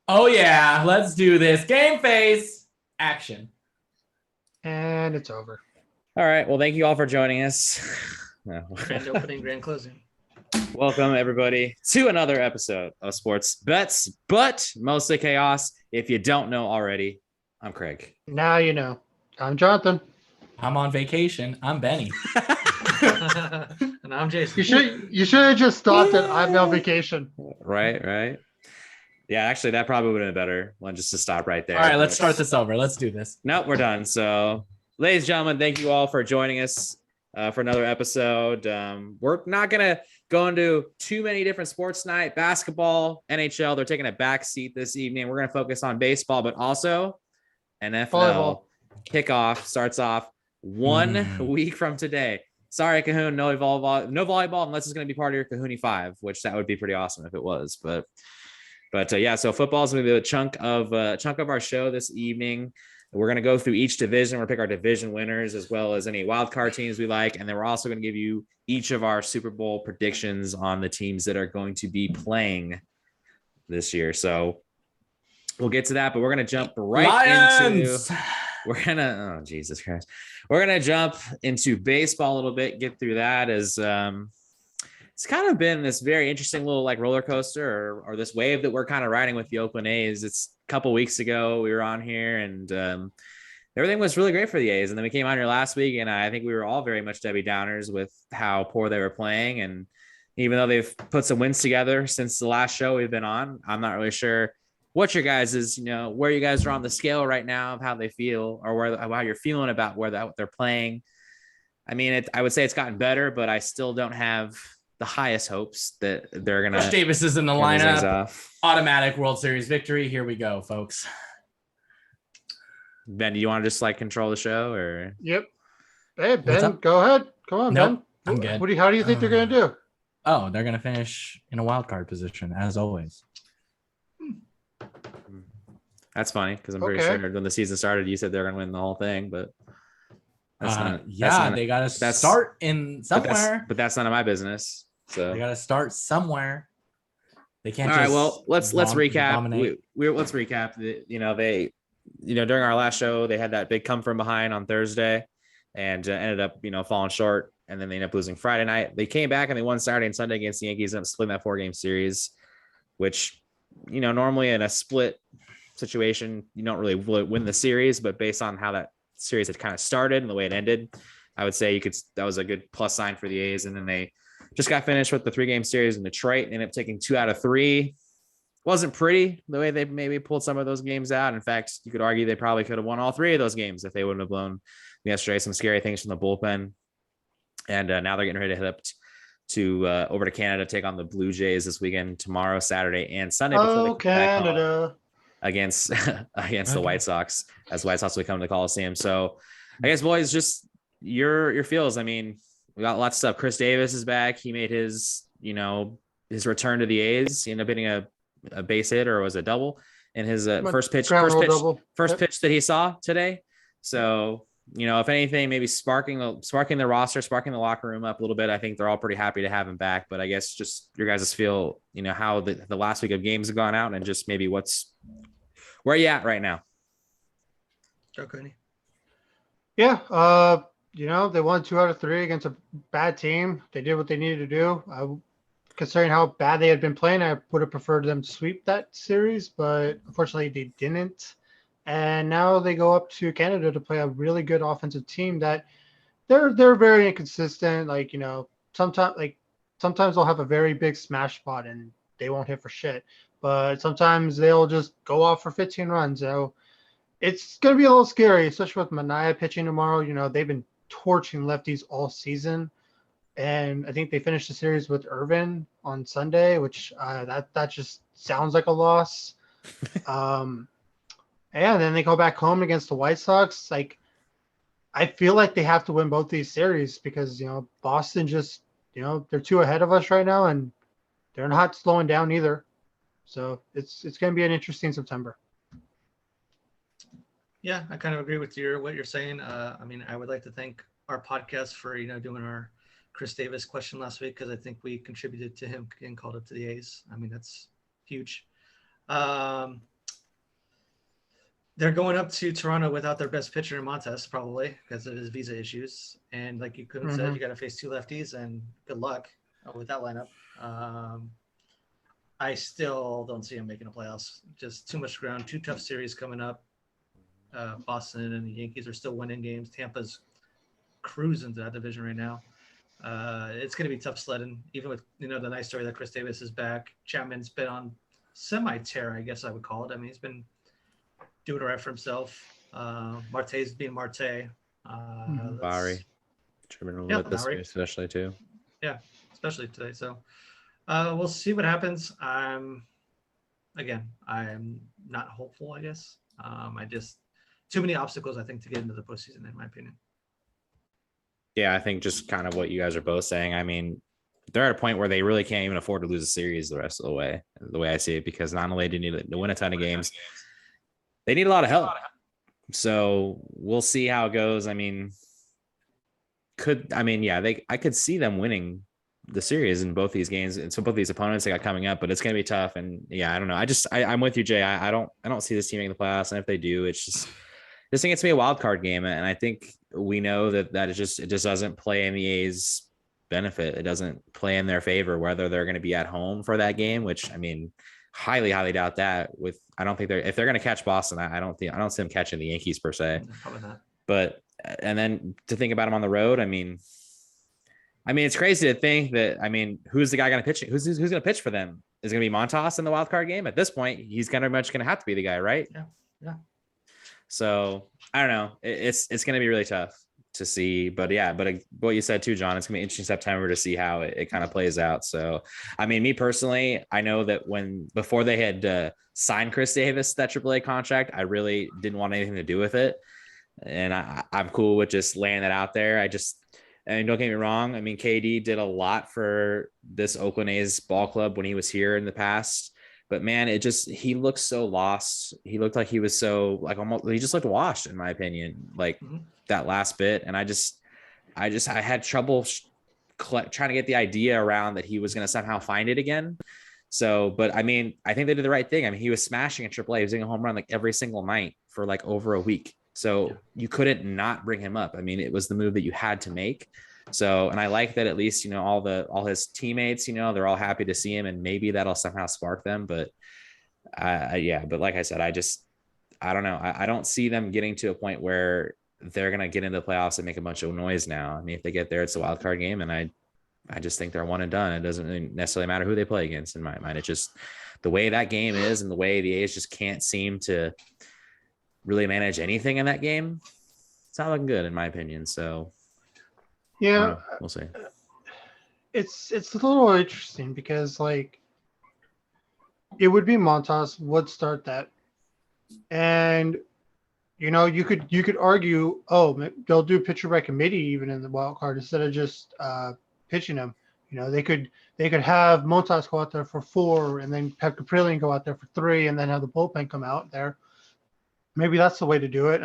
Oh yeah, let's do this. Game face. Action. And it's over. All right. Well, thank you all for joining us. No. Grand opening, grand closing. Welcome, everybody, to another episode of Sports Bets, but mostly chaos. If you don't know already, I'm Craig. Now you know. I'm Jonathan. I'm on vacation. I'm Benny. And I'm Jason. You should have just thought that I'm on vacation. Right. Yeah, actually, that probably would have been better one just to stop right there. All right, let's start this over. Let's do this. Nope, we're done. So, ladies and gentlemen, thank you all for joining us for another episode. We're not going to go into too many different sports tonight. Basketball, NHL, they're taking a back seat this evening. We're going to focus on baseball, but also NFL. Volleyball. Kickoff starts off 1 week from today. Sorry, Cohoon, no volleyball unless it's going to be part of your Cohooney 5, which that would be pretty awesome if it was. But yeah, so football is going to be a chunk of our show this evening. We're going to go through each division. We're going to pick our division winners as well as any wild card teams we like. And then we're also going to give you each of our Super Bowl predictions on the teams that are going to be playing this year. So we'll get to that, but we're going to jump Lions! We're going to, oh, Jesus Christ. We're going to jump into baseball a little bit, get through that as it's kind of been this very interesting little like roller coaster or this wave that we're kind of riding with the Oakland A's. It's a couple weeks ago we were on here and everything was really great for the A's. And then we came on here last week and I think we were all very much Debbie Downers with how poor they were playing. And even though they've put some wins together since the last show we've been on, I'm not really sure what your guys is, where you guys are on the scale right now of how they feel or how you're feeling about what they're playing. I mean, I would say it's gotten better, but I still don't have the highest hopes that they're going to. Josh Davis is in the lineup. Automatic World Series victory. Here we go, folks. Ben, do you want to just like control the show or? Yep. Hey, Ben, go ahead. Come on, nope, Ben. I'm good. How do you think they're going to do? Oh, they're going to finish in a wild card position, as always. That's funny because I'm pretty sure when the season started, you said they're going to win the whole thing, but they got to start in somewhere. But that's none of my business. So they got to start somewhere. They can't. All right. Well, let's recap. Let's recap. They during our last show, they had that big come from behind on Thursday, and ended up falling short, and then they ended up losing Friday night. They came back and they won Saturday and Sunday against the Yankees and splitting that 4-game series, which normally in a split situation you don't really win the series, but based on how that series had kind of started and the way it ended, I would say that was a good plus sign for the A's. And then they just got finished with the 3-game series in Detroit, ended up taking 2 out of 3. Wasn't pretty the way they maybe pulled some of those games out. In fact, you could argue they probably could have won all 3 of those games if they wouldn't have blown yesterday. Some scary things from the bullpen. And now they're getting ready to head up to over to Canada, take on the Blue Jays this weekend, tomorrow, Saturday, and Sunday. Oh, Canada. Against the White Sox, as White Sox will come to the Coliseum. So I guess, boys, just your feels. I mean, we got lots of stuff. Chris Davis is back. He made his return to the A's. He ended up hitting a base hit, or was a double in his first pitch that he saw today. So, if anything, maybe sparking the roster, sparking the locker room up a little bit. I think they're all pretty happy to have him back. But I guess just your guys' feel, how the last week of games have gone out and just maybe where are you at right now? Okay. Yeah. They won 2 out of 3 against a bad team. They did what they needed to do. Considering how bad they had been playing, I would have preferred them to sweep that series, but unfortunately they didn't. And now they go up to Canada to play a really good offensive team that they're very inconsistent. Sometimes they'll have a very big smash spot and they won't hit for shit. But sometimes they'll just go off for 15 runs. So it's going to be a little scary, especially with Manaea pitching tomorrow. They've been torching lefties all season. And I think they finished the series with Irvin on Sunday, which that just sounds like a loss. And then they go back home against the White Sox. I feel like they have to win both these series because, Boston just, they're 2 ahead of us right now and they're not slowing down either. So it's going to be an interesting September. Yeah, I kind of agree with what you're saying. I would like to thank our podcast for, doing our Chris Davis question last week, because I think we contributed to him getting called up to the A's. That's huge. they're going up to Toronto without their best pitcher in Montes, probably because of his visa issues. And like you could have said, you got to face 2 lefties, and good luck with that lineup. I still don't see him making the playoffs. Just too much ground, 2 tough series coming up. Boston and the Yankees are still winning games. Tampa's cruising to that division right now. It's going to be tough sledding, even with the nice story that Chris Davis is back. Chapman's been on semi-tear, I guess I would call it. I mean, he's been doing it right for himself. Marte's being Marte. Barry, Lowry. especially too. Yeah, especially today. So we'll see what happens. I'm not hopeful, I guess. Too many obstacles, I think, to get into the postseason, in my opinion. Yeah, I think just kind of what you guys are both saying. I mean, they're at a point where they really can't even afford to lose a series the rest of the way I see it, because not only do you need to win a ton of games, they need a lot of help. So we'll see how it goes. I mean, I could see them winning the series in both these games. And so both these opponents they got coming up, but it's going to be tough. And yeah, I don't know. I'm with you, Jay. I don't see this team making the playoffs. And if they do, it's just, this thing gets to be a wild card game. And I think we know that it just doesn't play in the A's benefit. It doesn't play in their favor, whether they're going to be at home for that game, which I mean, highly doubt that. I don't think if they're going to catch Boston, I don't see them catching the Yankees per se. Probably not. But, and then to think about them on the road, I mean, it's crazy to think that, who's the guy going to pitch? Who's going to pitch for them? Is it going to be Montas in the wild card game? At this point, he's going to have to be the guy, right? Yeah. So I don't know. It's going to be really tough to see, but what you said too, John, it's gonna be interesting September to see how it kind of plays out. So, me personally, I know that before they had signed Chris Davis that AAA contract, I really didn't want anything to do with it. And I'm cool with just laying that out there. And don't get me wrong. KD did a lot for this Oakland A's ball club when he was here in the past. But man, he looked so lost. He looked like he was so he just looked washed, in my opinion, that last bit. And I had trouble trying to get the idea around that he was going to somehow find it again. So, but I think they did the right thing. He was smashing at AAA. He was hitting a home run every single night for over a week. So you couldn't not bring him up. It was the move that you had to make. So, and I like that at least, all his teammates, they're all happy to see him, and maybe that'll somehow spark them. But but like I said, I don't know. I don't see them getting to a point where they're going to get into the playoffs and make a bunch of noise now. If they get there, it's a wild card game. And I just think they're one and done. It doesn't really necessarily matter who they play against in my mind. It's just the way that game is, and the way the A's just can't seem to really manage anything in that game. It's not looking good in my opinion. So yeah, we'll see. It's a little interesting because it would be Montas would start that, and you could argue, they'll do pitcher by committee even in the wild card instead of just pitching him. They could have Montas go out there for 4 and then have Caprillion go out there for 3 and then have the bullpen come out there. Maybe that's the way to do it.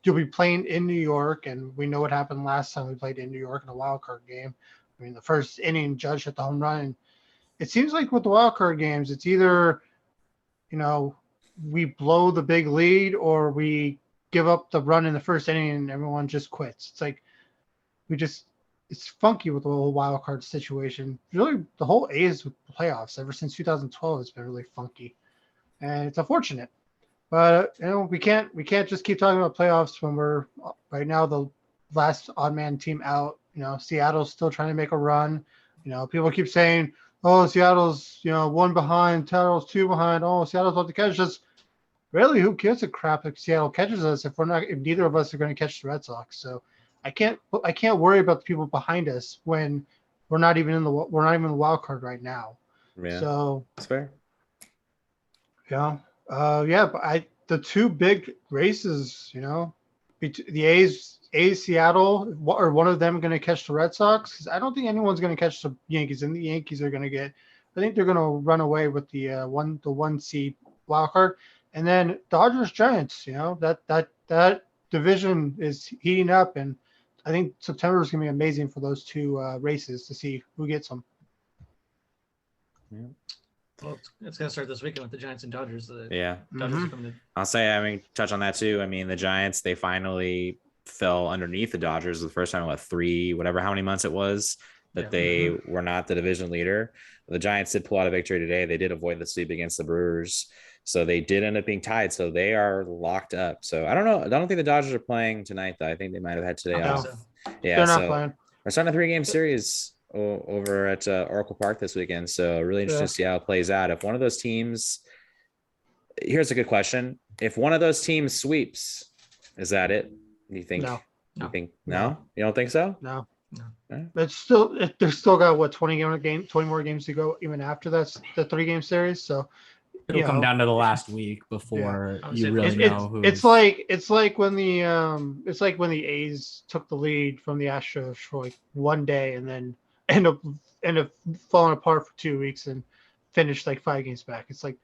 You'll be playing in New York, and we know what happened last time we played in New York in a wild card game. The first inning, Judge hit the home run. And it seems like with the wild card games, it's either, we blow the big lead or we give up the run in the first inning and everyone just quits. It's it's funky with the whole wild card situation. Really, the whole A's with playoffs ever since 2012 has been really funky, and it's unfortunate. But we can't just keep talking about playoffs when we're right now the last odd man team out. Seattle's still trying to make a run. People keep saying, "Oh, Seattle's 1 behind, Seattle's 2 behind. Oh, Seattle's about to catch us." Really, who gives a crap if Seattle catches us if neither of us are going to catch the Red Sox? So I can't worry about the people behind us when we're not even in the wild card right now. Yeah, so that's fair. Yeah. But the 2 big races, the A's Seattle, or one of them going to catch the Red Sox? Because I don't think anyone's going to catch the Yankees, and the Yankees are going to I think they're going to run away with the 1 seed wild card, and then Dodgers Giants. That division is heating up, and I think September is going to be amazing for those 2 races to see who gets them. Yeah. Well, it's going to start this weekend with the Giants and Dodgers. The Dodgers are coming to... I'll say, I mean, touch on that too. I mean, the Giants, they finally fell underneath the Dodgers the first time in how many months it was that they were not the division leader. The Giants did pull out a victory today. They did avoid the sweep against the Brewers. So they did end up being tied. So they are locked up. So I don't know. I don't think the Dodgers are playing tonight, though. I think they might have had today off. So. Yeah. They're not playing. We're starting a 3-game series over at Oracle Park this weekend. So really interesting to see how it plays out. If one of those teams, here's a good question. If one of those teams sweeps, is that it? You think? No. You think no? You don't think so? No. It's still they're still got 20 more games to go even after that's the 3-game series. So it'll come down to the last week before you really know who. It's like when the A's took the lead from the Astros for like one day and then end up falling apart for 2 weeks and finished like 5 games back. It's like,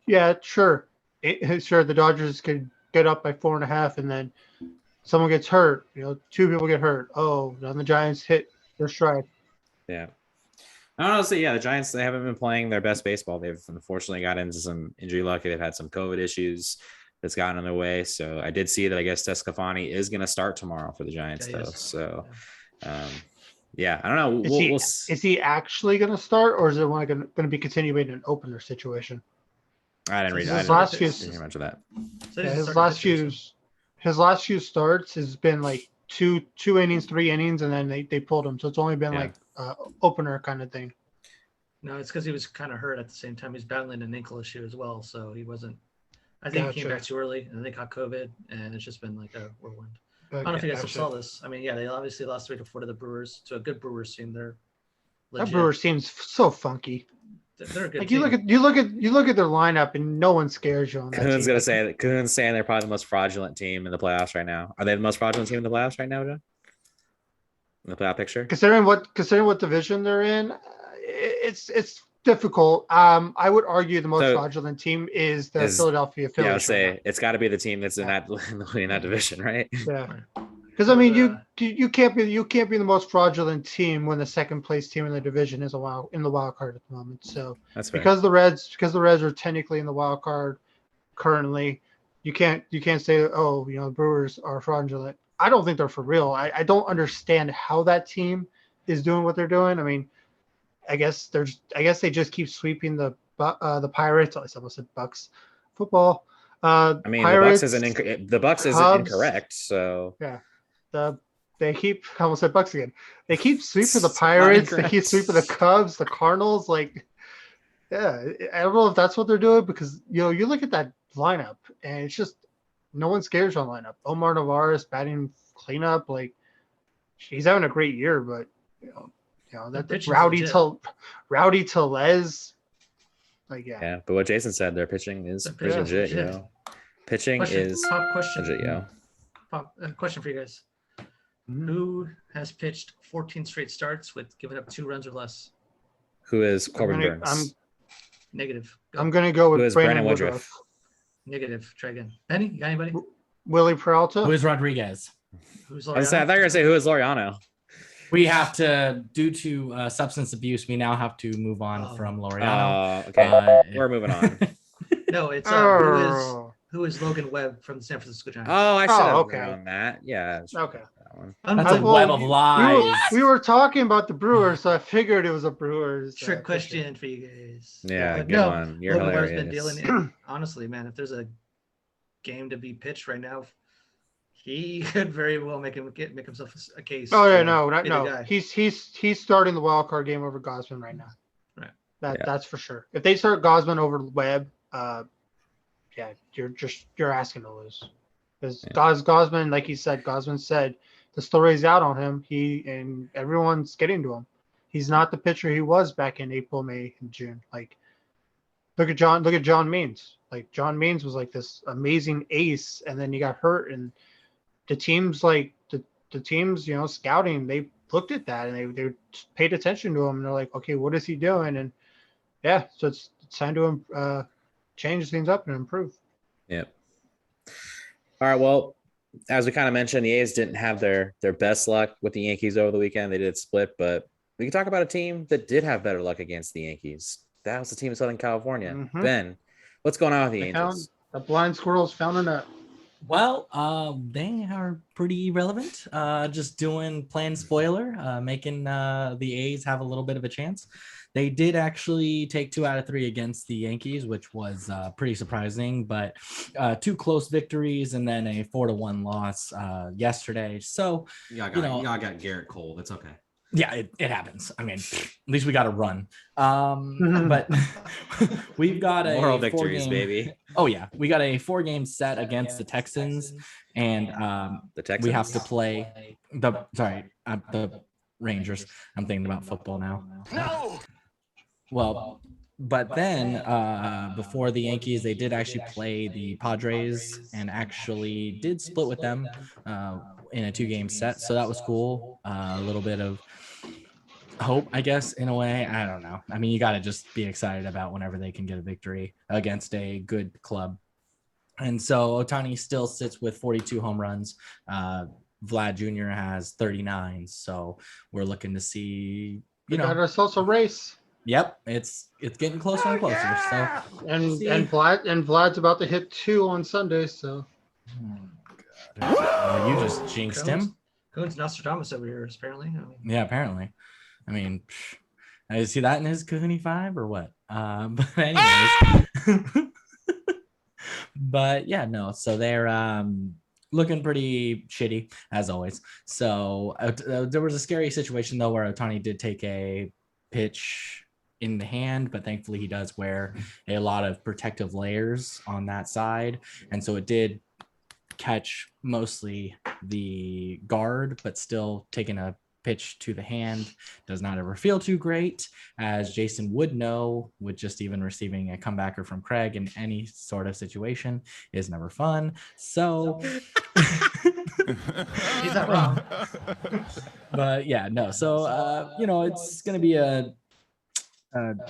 yeah, sure, the Dodgers could get up by 4.5 and then someone gets hurt. 2 people get hurt. Oh, then the Giants hit their stride. Yeah. Honestly, the Giants, they haven't been playing their best baseball. They've unfortunately got into some injury luck. They've had some COVID issues that's gotten in their way. So I did see that I guess Tescafani is going to start tomorrow for the Giants, though. So, I don't know. Is he actually going to start, or is it going to be continuing an opener situation? I didn't read his last few. Didn't hear much of that. His last few starts has been like two innings, 3 innings, and then they pulled him. So it's only been like opener kind of thing. No, it's because he was kind of hurt at the same time. He's battling an ankle issue as well, so he wasn't. I think he came back too early, and they got COVID, and it's just been like a whirlwind. I don't know if you guys saw this. I mean, they obviously lost 3-4 to the Brewers, to a good Brewers team. They're legit. That Brewers team's so funky. They're a good like team. you look at their lineup, and no one scares you on that. Cahoon's gonna say that Cahoon's saying they're probably the most fraudulent team in the playoffs right now. Are they the most fraudulent team in the playoffs right now, John? In the playoff picture? Considering what division they're in, it's difficult. I would argue the most fraudulent team is the Philadelphia Phillies. Yeah, I would say it's got to be the team that's in that division, right? Yeah. Because I mean, you can't be the most fraudulent team when the second place team in the division is in the wild card at the moment. So that's fair. because the Reds are technically in the wild card currently, you can't say the Brewers are fraudulent. I don't think they're for real. I don't understand how that team is doing what they're doing. I mean, I guess they just keep sweeping the Pirates. I almost said Bucks football. I mean, Pirates, the Bucks isn't incorrect. So yeah. They keep I almost said Bucks again. They keep sweeping the Pirates. They keep sweeping the Cubs, the Cardinals. Like, I don't know if that's what they're doing because you look at that lineup and it's just no one scares on lineup. Omar Narvaez batting cleanup, like he's having a great year, but that Rowdy Tellez, like yeah. But what Jason said, their pitching is pretty legit. Pitching is legit. Question for you guys. Who has pitched 14 straight starts with giving up 2 runs or less? Who is Corbin Burns? Negative. I'm going to go with Brandon Woodruff. Negative. Try again. Benny, you got anybody? Willie Peralta. Who is Rodriguez? Who's Laureano? I thought you were going to say who is Laureano. We have to, due to substance abuse, we now have to move on from Laureano. Okay. We're moving on. No, it's who is Logan Webb from the San Francisco Giants? Oh, I should have known that. Yeah. Okay. That's a web of lies. We were talking about the Brewers, so I figured it was a Brewers. Trick question for you guys. Yeah, good one. You're Logan hilarious. Webb's been dealing. Honestly, man, if there's a game to be pitched right now, he could very well make himself a case. Oh yeah, no. He's starting the wild card game over Gosman right now. Right. That's for sure. If they start Gosman over Webb, you're asking to lose. Because Gosman, like he said, Gosman said the story's out on him. And everyone's getting to him. He's not the pitcher he was back in April, May, and June. Like, look at John Means. Like John Means was like this amazing ace, and then he got hurt. And the teams, scouting, they looked at that and they paid attention to him. And they're like, okay, what is he doing? And so it's time to change things up and improve. Yep. All right. Well, as we kind of mentioned, the A's didn't have their best luck with the Yankees over the weekend. They did split, but we can talk about a team that did have better luck against the Yankees. That was the team in Southern California. Mhm. Ben, what's going on with the They Angels? found the blind squirrels found a nut. Well, they are pretty irrelevant. Just playing spoiler, making the A's have a little bit of a chance. They did actually take 2 out of 3 against the Yankees, which was pretty surprising, but 2 close victories and then a 4-1 loss yesterday. So, y'all got Garrett Cole. That's okay. yeah, it happens. I mean, at least we got a run. But we've got a Moral victories, 4-game baby. Oh yeah, we got a 4-game set against the Texans, and The Texans. we have to play the Rangers. I'm thinking about football now. No. Well, but then before the Yankees, they did actually play the Padres and actually did split with them in a 2-game set. So that was cool. A little bit of hope, I guess, in a way. I don't know. I mean, you got to just be excited about whenever they can get a victory against a good club. And so Ohtani still sits with 42 home runs. Vlad Jr. has 39. So we're looking to see, We got ourselves a race. Yep, it's getting closer and closer. So And Vlad's about to hit 2 on Sunday, so you just jinxed him. Cohen's Nostradamus over here, apparently. Yeah, apparently. I mean, I see that in his Cohooney 5 or what? But anyways, but yeah, no. So they're looking pretty shitty as always. So there was a scary situation though where Ohtani did take a pitch in the hand, but thankfully he does wear a lot of protective layers on that side, and so it did catch mostly the guard, but still taking a pitch to the hand does not ever feel too great, as Jason would know. With just even receiving a comebacker from Craig in any sort of situation is never fun. So He's not wrong. but yeah, no. So it's gonna be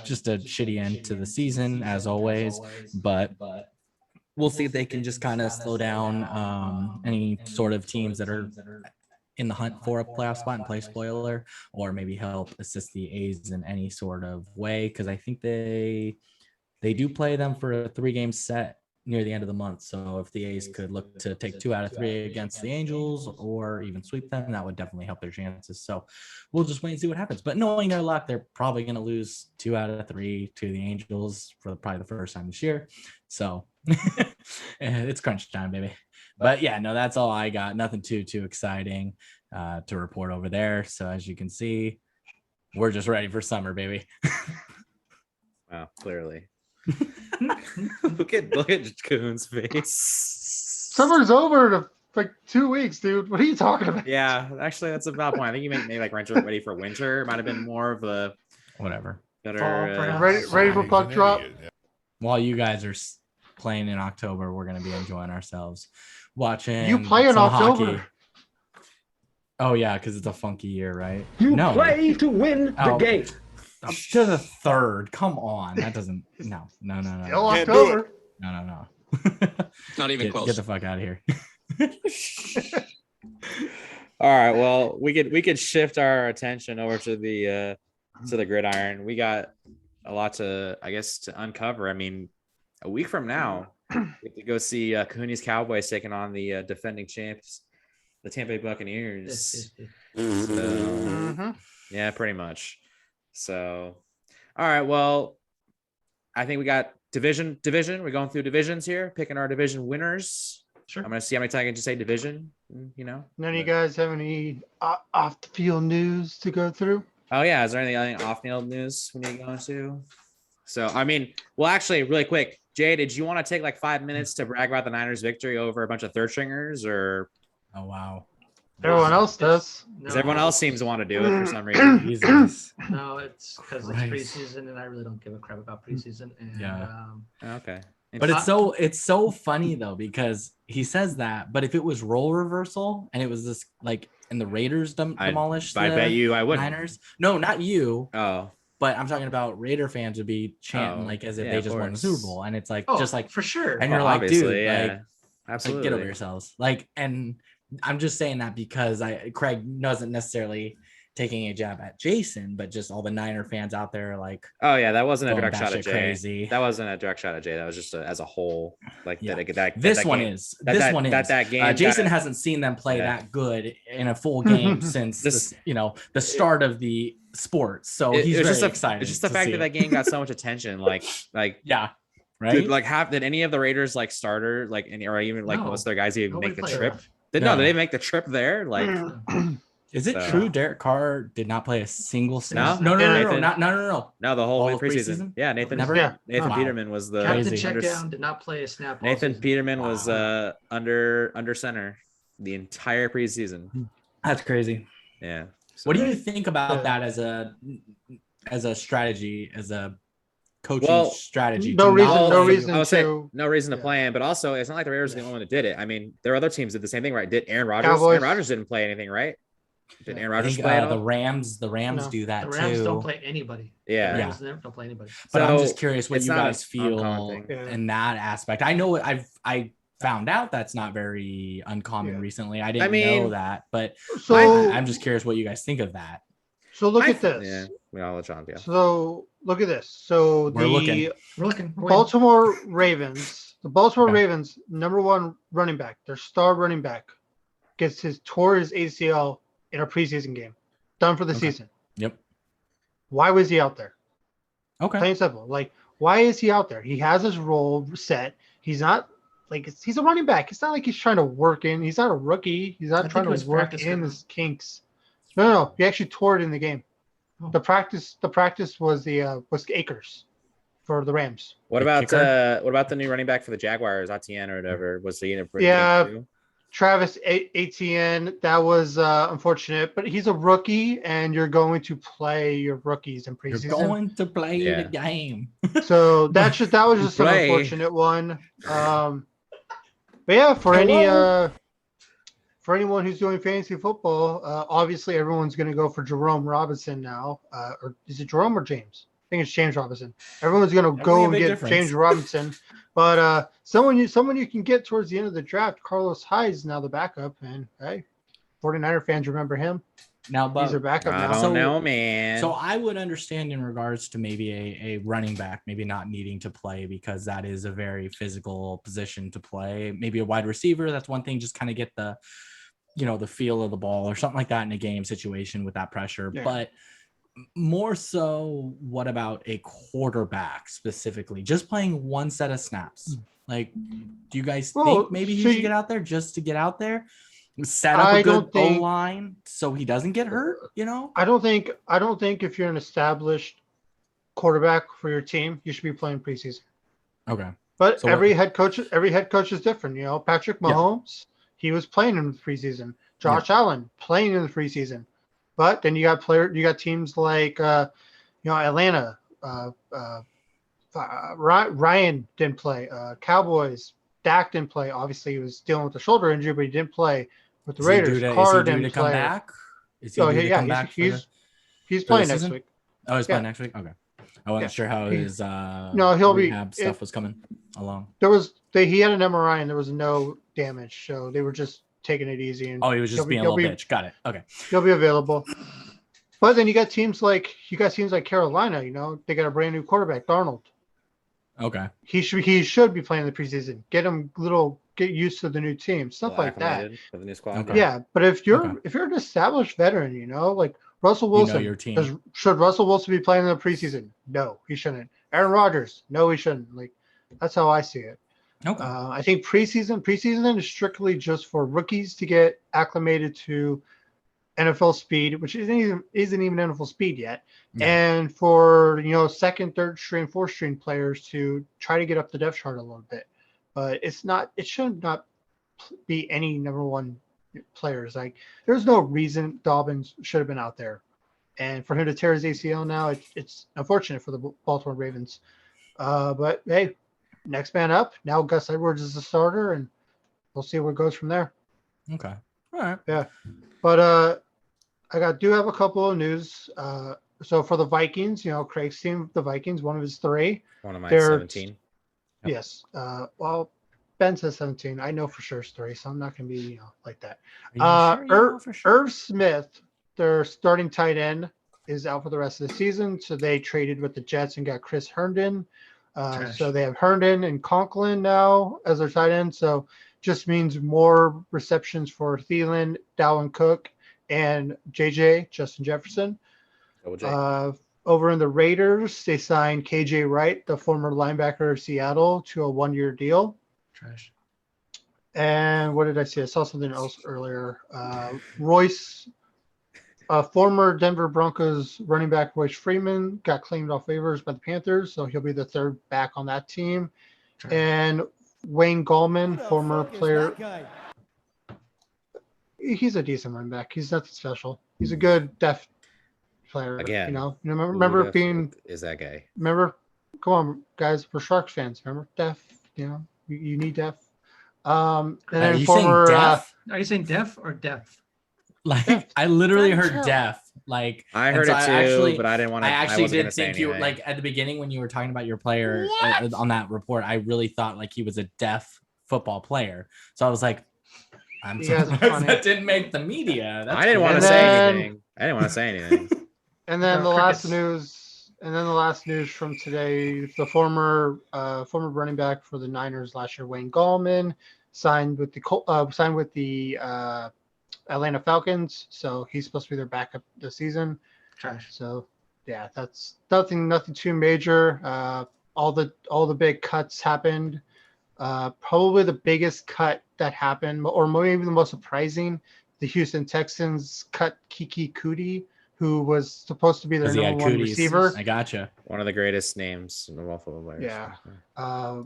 just a shitty end to the season as always, but we'll see if they can just kind of slow down any sort of teams that are in the hunt for a playoff spot and play spoiler, or maybe help assist the A's in any sort of way, because I think they do play them for a 3-game set near the end of the month. So if the A's could look to take 2 out of 3 against the Angels or even sweep them, that would definitely help their chances. So we'll just wait and see what happens. But knowing their luck, they're probably going to lose 2 out of 3 to the Angels for probably the first time this year. So it's crunch time, baby. But yeah, no, that's all I got. Nothing too exciting to report over there. So as you can see, we're just ready for summer, baby. Wow, clearly. look at Coon's face. summer's over in like 2 weeks, dude. What are you talking about? Yeah, actually, that's a valid point. I think you made like ready for winter. It might have been more of a Whatever. better. Ready for puck drop? While you guys are playing in October, we're going to be enjoying ourselves watching. You play in some October? hockey. Oh yeah, because it's a funky year, right? You No. play to win the game. Up to the 3rd. Come on, that doesn't. No. Still Can't do October. No. Not even close. Get the fuck out of here. All right. Well, we could shift our attention over to the gridiron. We got a lot to uncover. I mean, a week from now, we have to go see Cohooney's Cowboys taking on the defending champs, the Tampa Bay Buccaneers. So, yeah, pretty much. So, all right. Well, I think we got division. We're going through divisions here, picking our division winners. Sure. I'm going to see how many times I can just say division, None of you guys have any off the field news to go through? Oh, yeah. Is there anything off-field news we need to go into? So, I mean, well, actually, really quick, Jay, did you want to take like 5 minutes to brag about the Niners' victory over a bunch of third stringers, or? Oh wow. Everyone else does. Because everyone else seems to want to do it for some reason. Jesus. No, it's because it's Christ. preseason, and I really don't give a crap about preseason. And Yeah. Okay. But it's so funny though, because he says that, but if it was role reversal and it was this like, and the Raiders demolished I the bet you I wouldn't. Niners. No, not you. Oh, But I'm talking about Raider fans would be chanting Oh, like as if yeah, they of just won the course. Super Bowl, and it's like oh, just like, for sure. and you're well, like, dude, obviously, yeah. like Absolutely. get over yourselves. Like, and I'm just saying that because Craig doesn't necessarily taking a jab at Jason, but just all the Niner fans out there like, Oh yeah, that wasn't a going direct shot at batshit Jay. crazy. That wasn't a direct shot at Jay. That was just as a whole, like Yeah. This one is. That game. Jason hasn't seen them play that good in a full game since the start of the sport. So he's very excited. It's just the fact that game got so much attention. Like yeah. Right. Did any of the Raiders starter or even most of their guys even make the trip? Did they make the trip there? Like, is it true Derek Carr did not play a single snap? No. No, the whole all of preseason. Yeah, Nathan Peterman was the Captain Checkdown did not play a snap. Nathan Peterman was under center the entire preseason. That's crazy. Yeah. So, what do you think about that as a strategy, as a coaching strategy? No reason to plan, but also it's not like the Raiders are the only one that did it. I mean, there are other teams that did the same thing, right? Did Aaron Rodgers? Cowboys. Aaron Rodgers didn't play anything, right? Did Aaron Rodgers play? The Rams do that too. The Rams don't play anybody. Yeah. The Rams don't play anybody. But I'm just curious what you guys feel in that aspect. I know I found out that's not very uncommon recently. I didn't know that, but I'm just curious what you guys think of that. So look at this. Yeah, we all let John. Yeah. So look at this. So we're looking. Baltimore Ravens. The Baltimore Ravens #1 running back, their star running back, tore his ACL in a preseason game. Done for the season. Yep. Why was he out there? Okay. Plain and simple. Like, why is he out there? He has his role set. He's not he's a running back. It's not like he's trying to work in. He's not a rookie. He's not trying to work in his kinks. No. He actually tore it in the game. Oh. The practice was Akers for the Rams. What about the new running back for the Jaguars, Etienne or whatever? Was he in a pretty too? Travis Etienne, that was unfortunate, but he's a rookie, and you're going to play your rookies in preseason. You're going to play the game. So that was just an unfortunate one. But yeah, for anyone who's doing fantasy football, obviously everyone's going to go for Jerome Robinson now. Or is it Jerome or James? I think it's James Robinson. Everyone's going to go and get James Robinson. But someone you can get towards the end of the draft, Carlos Hyde is now the backup. And hey, 49er fans remember him. Now, but he's their backup now. I don't know, man. So I would understand in regards to maybe a running back, maybe not needing to play because that is a very physical position to play. Maybe a wide receiver, that's one thing, just kind of get the feel of the ball or something like that in a game situation with that pressure. Yeah. But more so, what about a quarterback specifically? Just playing one set of snaps. Like, do you guys think maybe he should get out there just to get out there? Set up a good O-line so he doesn't get hurt, I don't think if you're an established quarterback for your team, you should be playing preseason. Okay. But so every head coach is different. Patrick Mahomes, he was playing in the preseason. Josh Allen playing in the preseason. But then you got teams like Atlanta. Ryan didn't play. Cowboys, Dak didn't play. Obviously, he was dealing with a shoulder injury, but he didn't play. With the Raiders, Carr didn't play. Back? Is he due to come back? He's playing next week. Oh, he's playing next week. Okay. I wasn't sure how his he'll rehab stuff was coming along. He had an MRI and there was no damage, so they were just taking it easy. And he was just being a little bitch. Got it. Okay. He'll be available. But then you got teams like Carolina. They got a brand new quarterback, Darnold. Okay. He should be playing in the preseason. Get used to the new team, stuff like that. For the new squad. Okay. Yeah, but if you're an established veteran, like Russell Wilson, your team. Should Russell Wilson be playing in the preseason? No, he shouldn't. Aaron Rodgers, no, he shouldn't. Like, that's how I see it. Okay. I think preseason is strictly just for rookies to get acclimated to NFL speed, which isn't even NFL speed yet, and for second, third string, fourth string players to try to get up the depth chart a little bit. But it should not be any #1 players. Like, there's no reason Dobbins should have been out there, and for him to tear his ACL now, it's unfortunate for the Baltimore Ravens. But hey, next man up. Now Gus Edwards is the starter, and we'll see where it goes from there. Okay. All right. Yeah, but do have a couple of news. So for the Vikings, Craig's team, the Vikings, one of his 3. One of my 17. Yep. Yes. Well, Ben says 17. I know for sure it's 3, so I'm not going to be like that. Sure Irv Smith their starting tight end is out for the rest of the season. So they traded with the Jets and got Chris Herndon. So they have Herndon and Conklin now as their tight end. So just means more receptions for Thielen, Dalvin Cook, and JJ, Justin Jefferson. Over in the Raiders, they signed KJ Wright, the former linebacker of Seattle, to a 1-year deal. Trash. And what did I see? I saw something else earlier. Royce, former Denver Broncos running back Royce Freeman, got claimed off waivers by the Panthers, so he'll be the third back on that team. Trash. And Wayne Gallman, former player. He's a decent running back. He's nothing special. He's a good deaf player. Again, remember being is that guy? Remember, come on, guys, we're Sharks fans. Remember, deaf. You need deaf. And then Are you former. saying deaf? Are you saying deaf or deaf? Like I literally heard deaf. Like I heard it too, but I didn't want to. I actually wasn't did think you like at the beginning when you were talking about your player on that report. I really thought like he was a deaf football player. So I was like, I'm surprised that didn't make the media. I didn't want to say anything. I didn't want to say anything. And then the last news. And then the last news from today: the former running back for the Niners last year, Wayne Gallman, signed with the Atlanta Falcons. So he's supposed to be their backup this season. Trash. So yeah, that's nothing too major. All the big cuts happened. Probably the biggest cut that happened, or maybe the most surprising, the Houston Texans cut Kiki Kuti, who was supposed to be their number one receiver. I gotcha. One of the greatest names in the world football players. Yeah.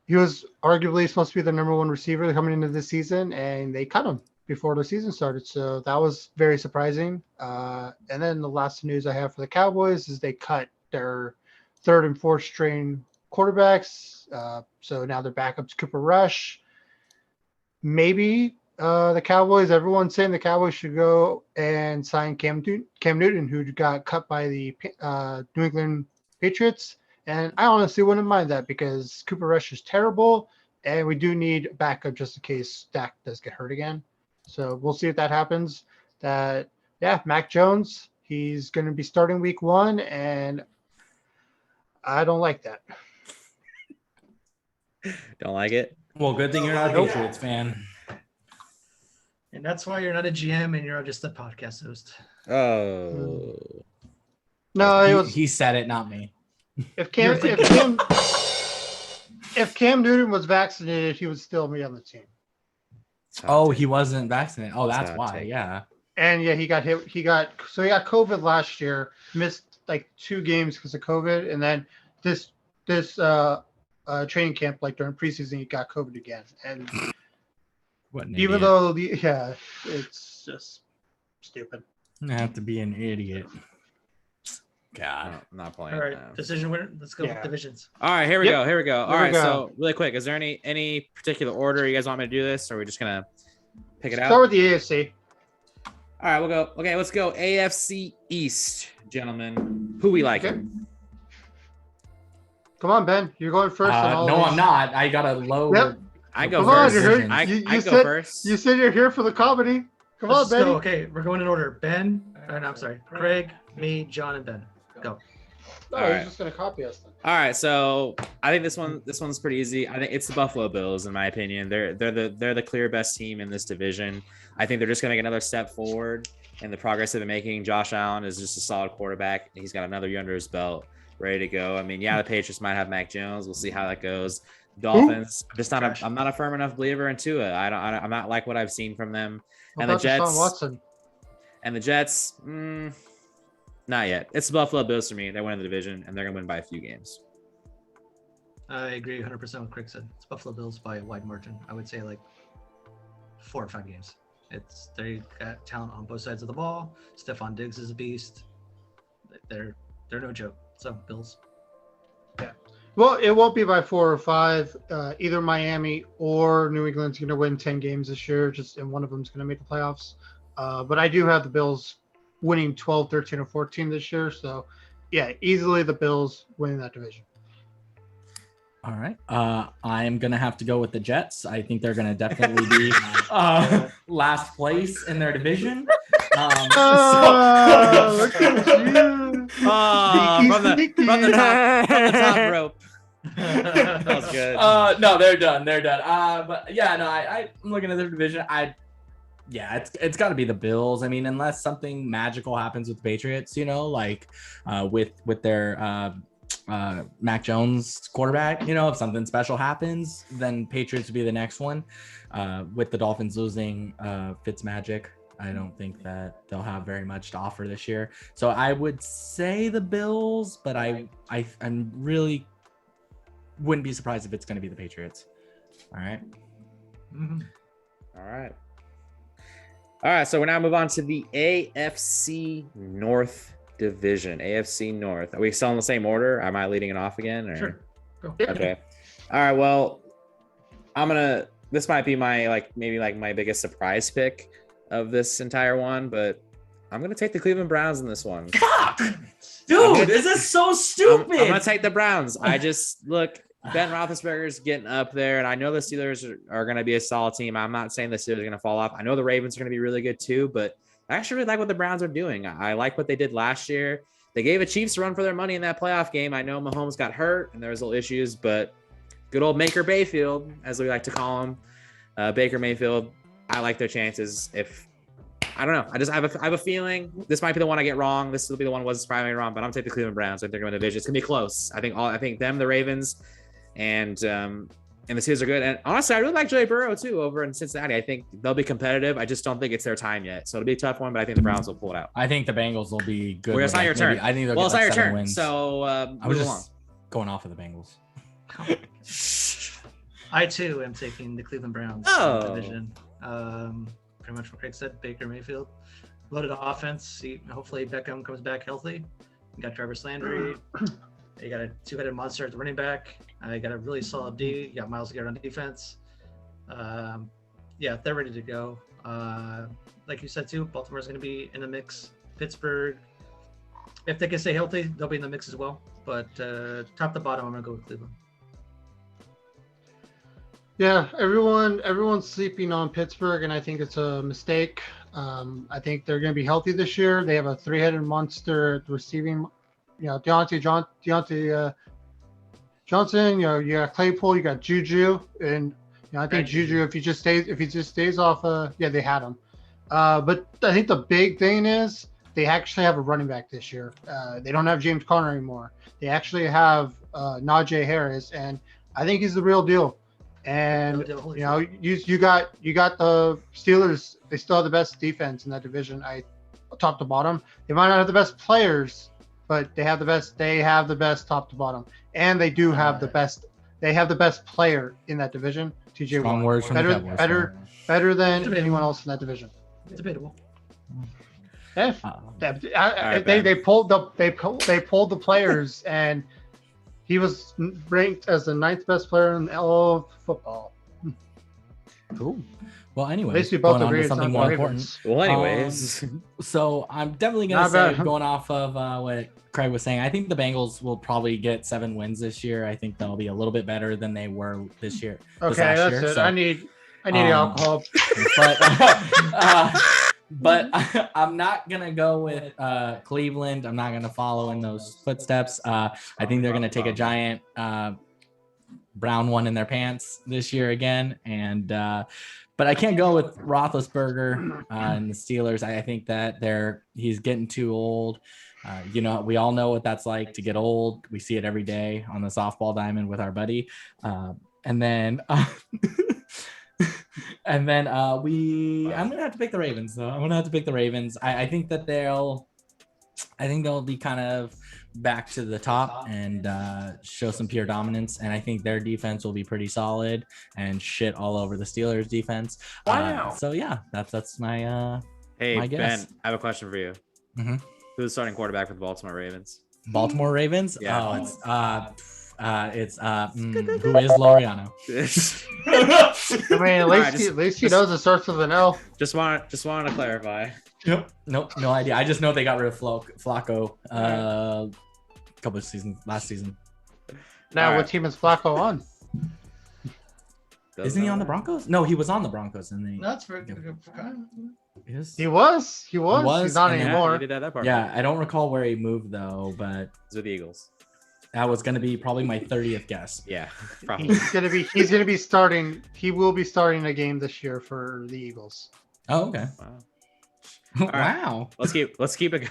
He was arguably supposed to be the number one receiver coming into this season, and they cut him before the season started. So that was very surprising. And then the last news I have for the Cowboys is they cut their third and fourth string quarterbacks. So now their backup's Cooper Rush. Maybe the Cowboys, everyone's saying the Cowboys should go and sign Cam Newton, who got cut by the New England Patriots. And I honestly wouldn't mind that because Cooper Rush is terrible, and we do need backup just in case Dak does get hurt again. So we'll see if that happens. Mac Jones, he's going to be starting week 1, and I don't like that. Don't like it? Well, good thing you're not a Patriots fan. And that's why you're not a GM and you're just a podcast host. Oh. No, he said it, not me. If Cam Newton was vaccinated, he would still be on the team. Oh, he wasn't vaccinated. Oh, that's why. Yeah. And yeah, he got hit. He got COVID last year, missed like 2 games because of COVID, and then this training camp, like during preseason, he got COVID again. And even though it's just stupid. I have to be an idiot. God, I'm not playing. All right, decision winner. Let's go with divisions. All right, here we go. All right, so really quick, is there any particular order you guys want me to do this, or are we just gonna pick it out? Start with the AFC. All right, we'll go. Okay, let's go AFC East, gentlemen. Who we like? Okay. Come on, Ben. You're going first. No, I'm not. I got a low. Yep. I go first. I go first. You said you're here for the comedy. Come on, Ben. Okay, we're going in order. Ben. I'm sorry. Craig, me, John, and Ben. Go. No, he's just gonna copy us then. All right, so I think this one's pretty easy. I think it's the Buffalo Bills, in my opinion. They're the clear best team in this division. I think they're just gonna make another step forward in the progress they've been making. Josh Allen is just a solid quarterback. He's got another year under his belt, ready to go. I mean, the Patriots might have Mac Jones. We'll see how that goes. Dolphins, I'm not a firm enough believer in Tua. I'm not like what I've seen from them. And the Jets, not yet. It's the Buffalo Bills for me. They're winning the division, and they're going to win by a few games. I agree 100% with Craig said. It's Buffalo Bills by a wide margin. I would say like 4 or 5 games. They got talent on both sides of the ball. Stephon Diggs is a beast. They're no joke. So Bills. Yeah. Well, it won't be by 4 or 5. Either Miami or New England's going to win 10 games this year, and one of them's going to make the playoffs. But I do have the Bills winning 12, 13, or 14 this year. So, yeah, easily the Bills winning that division. All right. I'm going to have to go with the Jets. I think they're going to definitely be last place in their division. Oh, look at you. From the top rope. That was good. No, they're done. But yeah, no, I'm looking at their division. It's got to be the Bills. I mean, unless something magical happens with the Patriots, like with their Mac Jones quarterback, if something special happens, then Patriots would be the next one. With the Dolphins losing Fitzmagic, I don't think that they'll have very much to offer this year. So I would say the Bills, but I'm really wouldn't be surprised if it's going to be the Patriots. All right. Mhm. All right. So we're now move on to the AFC North division. AFC North. Are we still in the same order? Am I leading it off again? Or? Sure. Go. Okay. All right. Well, this might be my my biggest surprise pick of this entire one, but I'm gonna take the Cleveland Browns in this one. Fuck, dude, this is so stupid. I'm gonna take the Browns. I just look. Ben Roethlisberger's getting up there, and I know the Steelers are going to be a solid team. I'm not saying the Steelers are going to fall off. I know the Ravens are going to be really good too, but I actually really like what the Browns are doing. I like what they did last year. They gave the Chiefs a run for their money in that playoff game. I know Mahomes got hurt, and there was little issues, but good old Baker Mayfield, as we like to call him, Baker Mayfield, I like their chances. I don't know. I have a feeling this might be the one I get wrong. This will be the one who wasn't surprisingly wrong, but I'm taking the Cleveland Browns. I think they're going to division. It's going to be close. I think them, the Ravens, and the Steelers are good. And honestly, I really like Joey Burrow too over in Cincinnati. I think they'll be competitive. I just don't think it's their time yet. So it'll be a tough one, but I think the Browns will pull it out. I think the Bengals will be good. Well, it's not your turn. I think they'll well, get it's not like your 7 turn. wins. So I was just going off of the Bengals. I too am taking the Cleveland Browns division. Pretty much what Craig said. Baker Mayfield, loaded offense. Hopefully Beckham comes back healthy. You got Travis Landry. You got a two-headed monster at the running back. You got a really solid D. You got Myles Garrett on defense. They're ready to go. Like you said too, Baltimore's going to be in the mix. Pittsburgh, if they can stay healthy, they'll be in the mix as well. But top to bottom, I'm going to go with Cleveland. Yeah, everyone's sleeping on Pittsburgh, and I think it's a mistake. I think they're going to be healthy this year. They have a three-headed monster at the receiving. Deontay Johnson. You got Claypool. You got Juju, and I think Juju, if he just stays off, they had him. But I think the big thing is they actually have a running back this year. They don't have James Conner anymore. They actually have Najee Harris, and I think he's the real deal. And you got the Steelers. They still have the best defense in that division. Top to bottom. They might not have the best players, but they have the best. They have the best top to bottom, and they do have the best. They have the best player in that division. TJ Strong Watt. words from the Cowboys. Better than anyone else in that division. Debatable. Yeah. They pulled the players, and he was ranked as the 9th best player in all of football. Cool. Well, anyway, At least we both going on agree to it's something not more the important. Well, anyways. So I'm definitely going to Not say, bad. going off of what Craig was saying, I think the Bengals will probably get 7 wins this year. I think they'll be a little bit better than they were this year. Okay, that's it. So, I need alcohol. But I'm not gonna go with Cleveland. I'm not gonna follow in those footsteps. I think they're gonna take a giant brown one in their pants this year again. And but I can't go with Roethlisberger and the Steelers. I think that he's getting too old. We all know what that's like to get old. We see it every day on the softball diamond with our buddy. And then I'm gonna have to pick the Ravens though. I think that they'll be kind of back to the top and show some pure dominance. And I think their defense will be pretty solid and shit all over the Steelers defense. Wow. So yeah, that's my Hey, my guess. Ben, I have a question for you. Mm-hmm. Who's the starting quarterback for the Baltimore Ravens? Baltimore Ravens. Yeah. Oh, it's who is Laureano? I mean, at Alright, least he knows it starts with an L. just wanted to clarify. Yep. Nope. No idea. I just know they got rid of Flacco last season. Now, Alright. what team is Flacco on? Isn't he on the Broncos? No, he was on the Broncos, and they. No, that's for Is- He was. He's not and then- anymore. You did that part. Yeah, I don't recall where he moved though, but It's with the Eagles. that was going to be probably my 30th guess. Yeah, probably. He's gonna be starting. He will be starting a game this year for the Eagles. Oh, okay. Wow. right. Wow. Let's keep it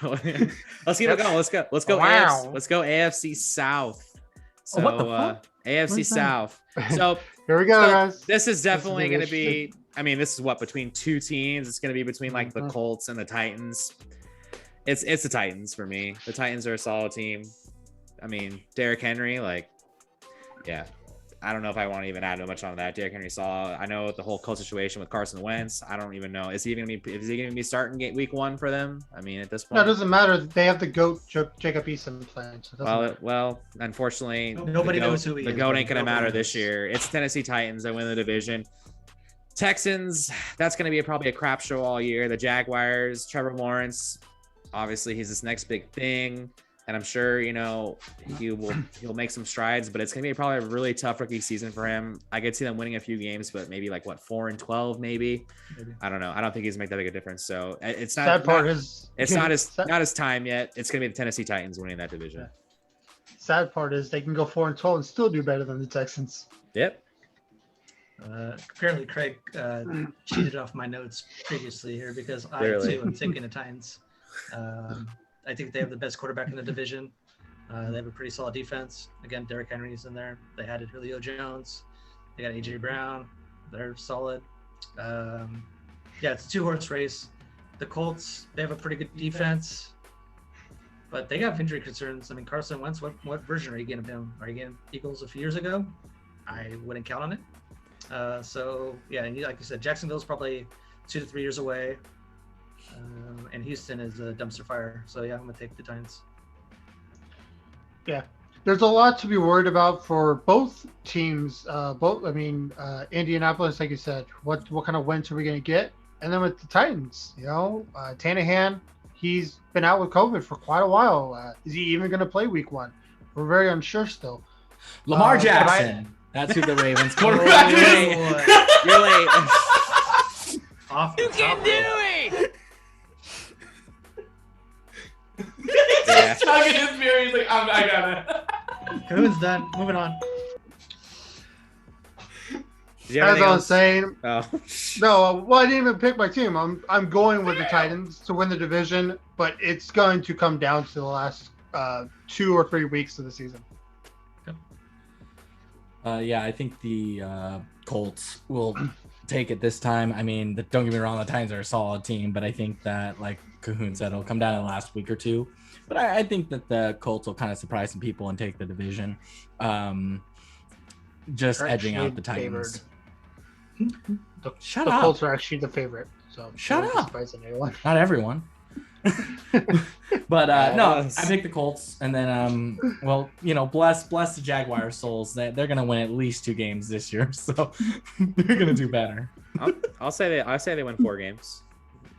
going. Let's keep it going. Let's go. Wow. AFC, let's go AFC South. So what the fuck? AFC Where's that? South. So Here we go, So guys. this is definitely gonna going to be. I mean, this is what between two teams. It's going to be between like the Colts and the Titans. It's the Titans for me. The Titans are a solid team. I mean, Derrick Henry, like, yeah. I don't know if I want to even add much on that. Derrick Henry saw. I know the whole coach situation with Carson Wentz. I don't even know. Is he going to be starting week 1 for them? I mean, at this point, No, it doesn't matter. They have the GOAT Jacob Eason playing. So it doesn't matter. Well, unfortunately, Nobody knows who he the is. GOAT ain't gonna Nobody matter knows. this year. It's Tennessee Titans that win the division. Texans, that's gonna be probably a crap show all year. The Jaguars, Trevor Lawrence, obviously he's this next big thing, and I'm sure he'll make some strides, but it's gonna be probably a really tough rookie season for him. I could see them winning a few games, but maybe like 4-12, maybe. I don't know. I don't think he's make that big a difference. So it's not. Sad part is It's not his time yet. It's gonna be the Tennessee Titans winning that division. Sad part is they can go 4-12 and still do better than the Texans. Yep. Apparently, Craig cheated off my notes previously here because I Clearly. too am taking the Titans. I think they have the best quarterback in the division. They have a pretty solid defense. Again, Derrick Henry's in there. They had Julio Jones. They got AJ Brown. They're solid. Yeah, it's a 2-horse race. The Colts, they have a pretty good defense, but they have injury concerns. I mean, Carson Wentz, what version are you getting of him? Are you getting Eagles a few years ago? I wouldn't count on it. So yeah, and like you said, Jacksonville's probably 2 to 3 years away, and Houston is a dumpster fire. So yeah, I'm gonna take the Titans. Yeah, there's a lot to be worried about for both teams. Indianapolis, like you said, what kind of wins are we gonna get? And then with the Titans, Tannehill, he's been out with COVID for quite a while. Is he even gonna play week 1? We're very unsure still. Lamar but Jackson. That's who the Ravens quarterback is. You're late. You can do it. Yeah. Chugging his beer. He's like, I got it. Cohoon's done. Moving on. Did you have As anything I was else? saying, Oh. no, well, I didn't even pick my team. I'm going with the Titans to win the division, but it's going to come down to the last 2 or 3 weeks of the season. Yeah, I think the Colts will take it this time. I mean, don't get me wrong, the Titans are a solid team, but I think that, like Cohoon said, it'll come down in the last week or 2. But I think that the Colts will kind of surprise some people and take the division, just They're edging out the actually Titans. Shut The up. Colts are actually the favorite. So Shut don't be up. surprised at anyone. Not everyone. But no, Yes. I picked the Colts, and then bless the Jaguars' souls. They're gonna win at least 2 games this year, so they're gonna do better. I'll say they win 4 games.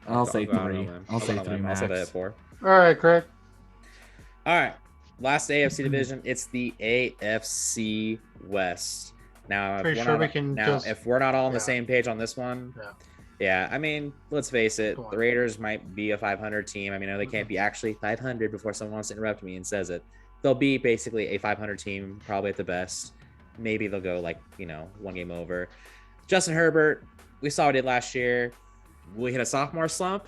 I'll say go out 3. on a limb. I'll say go out on a 3 limb. I'll max. say that at 4. All right, Craig. All right. Last AFC division. It's the AFC West. Now, Pretty sure we can just- if we're not all on the yeah. same page on this one, yeah, I mean, let's face it, Go on. the Raiders might be a 500 team. I mean, I know they can't be actually 500 before someone wants to interrupt me and says it. They'll be basically a 500 team, probably at the best. Maybe they'll go 1 game over. Justin Herbert, we saw what he did last year. Will he hit a sophomore slump?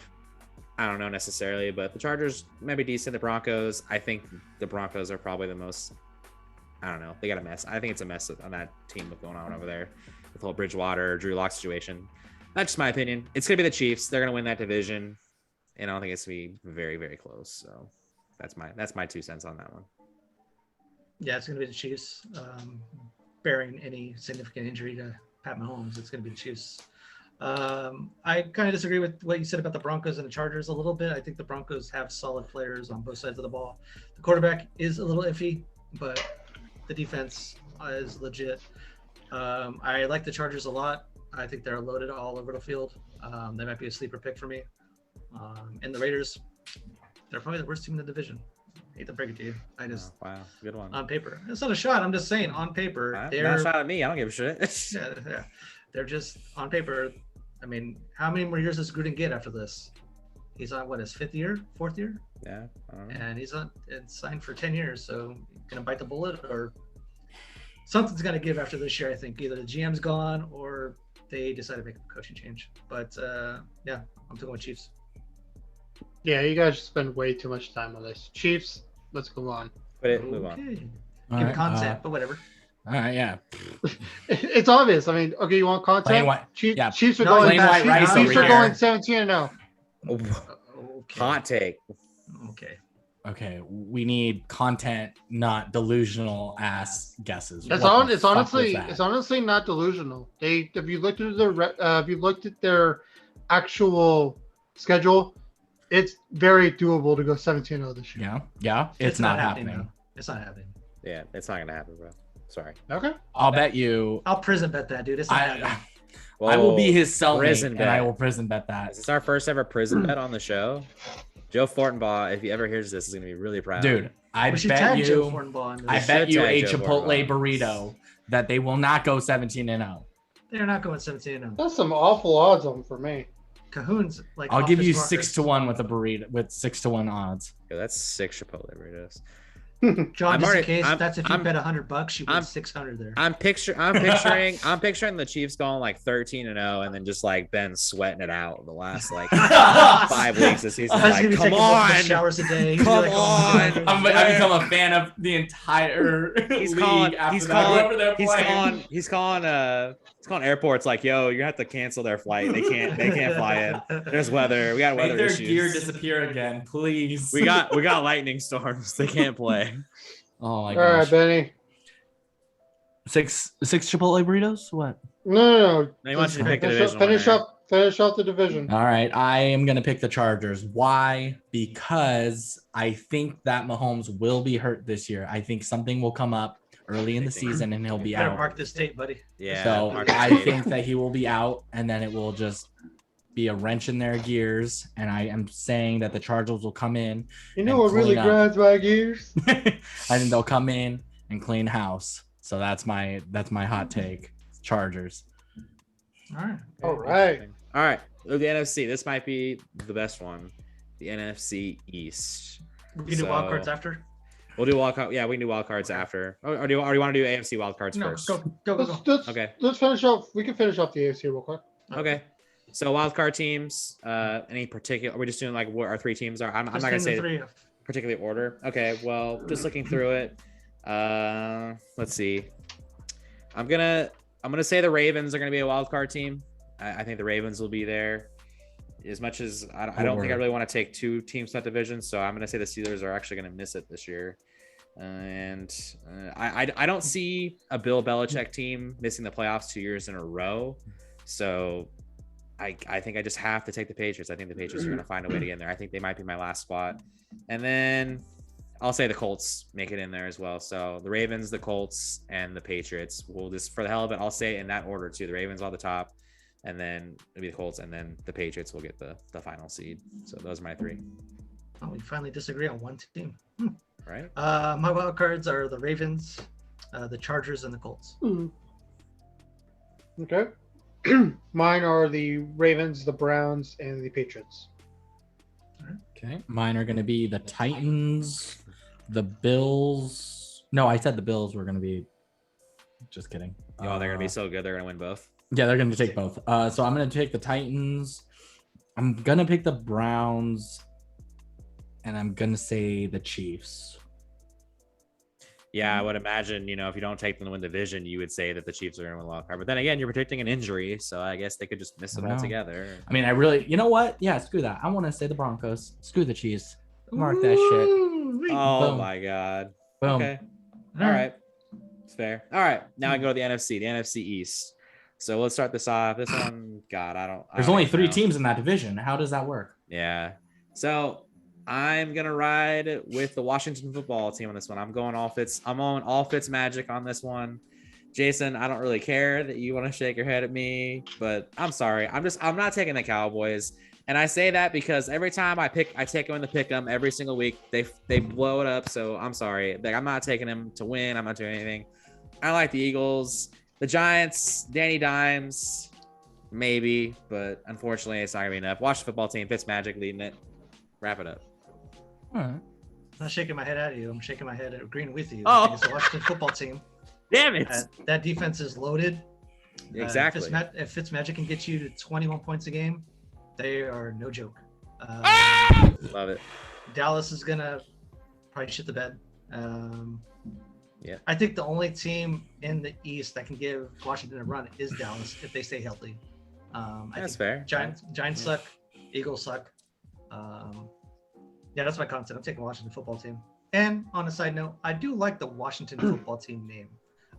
I don't know necessarily, but the Chargers might be decent. The Broncos, I think the Broncos are probably the most. I don't know. They got a mess. I think it's a mess on that team with going on over there with the whole Bridgewater, Drew Lock situation. That's just my opinion. It's gonna be the Chiefs. They're gonna win that division, and I don't think it's gonna be very, very close. So that's my 2 cents on that one. Yeah, it's going to be the Chiefs. Bearing any significant injury to Pat Mahomes, it's going to be the Chiefs. I kind of disagree with what you said about the Broncos and the Chargers a little bit. I think the Broncos have solid players on both sides of the ball. The quarterback is a little iffy, but the defense is legit. I like the Chargers a lot. I think they're loaded all over the field. They might be a sleeper pick for me. And the Raiders, they're probably the worst team in the division. hate to break it to you. I just wow, good one. on paper. It's not a shot. I'm just saying on paper. Not They're a shot at me. I don't give a shit. yeah. They're just on paper. I mean, how many more years does Gruden get after this? He's on what, his 4th year? Yeah, I don't know. And he's on and signed for 10 years. So gonna bite the bullet or something's gonna give after this year. I think either the GM's gone or they decide to make a coaching change. But yeah, I'm talking with Chiefs. Yeah, you guys spend way too much time on this. Chiefs, let's move on. Move on. Okay. All Give right, it content, but whatever. all right, yeah. It's obvious. I mean, okay, you want content? Plain white- yeah, Chiefs are No, going. plain white rice Chiefs over are here. going 17-0. Okay. Hot take. Okay. Okay, we need content, not delusional ass guesses. It's What the it's fuck honestly was that? it's honestly not delusional. If you looked at their actual schedule, it's very doable to go 17-0 this year. Yeah, it's not happening. though. It's not happening. Yeah, it's not gonna happen, bro. Sorry. Okay. I'll bet you. I'll prison bet that, dude. It's not happening. I will be Whoa, his cellmate, prison and I bet. will prison bet that. Is this our first ever prison bet on the show? Joe Fortenbaugh, if he ever hears this, is gonna be really proud. Dude, I We should bet tag Joe you. Fortenbaugh in I this. bet you tag a Joe Chipotle Fortenbaugh. burrito that they will not go 17-0. They're not going 17-0. That's some awful odds on for me. Cahoon's like. I'll off give his you rockers. 6-1 with a burrito with 6-1 odds. Yo, that's 6 Chipotle burritos. John, I'm just already- in case, I'm- that's if you I'm- bet $100, you I'm- win 600 there. I'm picturing the Chiefs going like 13-0, and then just like Ben sweating it out the last like 5 weeks of the season. That's Like, gonna be come taking multiple on, showers a day. He's Come like, on. I become a fan of the entire he's league calling after he's that. Whoever calling they're playing. he's calling airports like, yo, you're gonna have to cancel their flight. They can't fly in. There's weather. We got Make weather their issues. gear disappear again, please. we got lightning storms. They can't play. Oh my All right, gosh. Benny. Six Chipotle burritos? What? No. Now he wants you to pick a Finish division up, finish winner. up, finish up the division. All right, I am gonna pick the Chargers. Why? Because I think that Mahomes will be hurt this year. I think something will come up early in the season and he'll be Better out. mark this tape, buddy. Yeah. So Mark the I tape. think that he will be out, and then it will just be a wrench in their gears. And I am saying that the Chargers will come in. You know and what really clean up. grinds my gears? I think they'll come in and clean house. So that's my hot take. Chargers. All right. All right. All right. The NFC. This might be the best one. The NFC East. We can do wild cards after. We'll do wild card. Yeah, we can do wild cards after. Or do you want to do AFC wild cards No, first? go. Okay. Let's finish off. We can finish off the AFC real quick. Okay. So wild card teams. Any particular? Are we just doing like what our 3 teams are? I'm not Just gonna name the say three. particularly order. Okay. Well, just looking through it. Let's see. I'm gonna say the Ravens are gonna be a wild card team. I think the Ravens will be there. As much as I don't think I really want to take 2 teams to that division, so I'm gonna say the Steelers are actually gonna miss it this year. And I don't see a Bill Belichick team missing the playoffs 2 years in a row. So I think I just have to take the Patriots. I think the Patriots are going to find a way to get in there. I think they might be my last spot. And then I'll say the Colts make it in there as well. So the Ravens, the Colts, and the Patriots. We'll just, for the hell of it, I'll say in that order too. The Ravens on the top, and then it'll be the Colts, and then the Patriots will get the final seed. So those are my 3. Oh, we finally disagree on one team. Right? My wild cards are the Ravens, the Chargers, and the Colts. Okay. Mine are the Ravens, the Browns, and the Patriots. Okay. Mine are going to be the Titans, the Bills. No, I said the Bills were going to be. Just kidding. Oh, they're going to be so good. They're going to win both. Yeah, they're going to take both. So I'm going to take the Titans. I'm going to pick the Browns. And I'm going to say the Chiefs. Yeah, I would imagine, if you don't take them to win the division, you would say that the Chiefs are going to win the wild card. But then again, you're predicting an injury, so I guess they could just miss it I know. altogether. I mean, I really, you know what? Yeah, screw that. I want to say the Broncos. Screw the Chiefs. Mark that shit. Oh Boom. my God. Boom. Okay. All right. It's fair. All right. Now I can go to the NFC East. So let's start this off. This one, God, I don't. There's only 3 teams in that division. How does that work? Yeah. So I'm gonna ride with the Washington football team on this one. I'm on all Fitz magic on this one. Jason, I don't really care that you want to shake your head at me, but I'm sorry. I'm not taking the Cowboys. And I say that because every time I take them in the pick 'em every single week, they blow it up. So I'm sorry. Like, I'm not taking them to win. I'm not doing anything. I like the Eagles. The Giants, Danny Dimes, maybe, but unfortunately it's not gonna be enough. Watch the football team, Fitzmagic leading it. Wrap it up. All right. I'm not shaking my head at you. I'm shaking my head agreeing with you. Oh. It's the Washington football team. Damn it. That defense is loaded. Exactly. If Fitzmagic can get you to 21 points a game, they are no joke. Love it. Dallas is gonna probably shit the bed. Yeah. I think the only team in the East that can give Washington a run is Dallas if they stay healthy. That's fair. Giants suck. Eagles suck. Yeah, that's my content. I'm taking Washington football team. And on a side note, I do like the Washington football team name.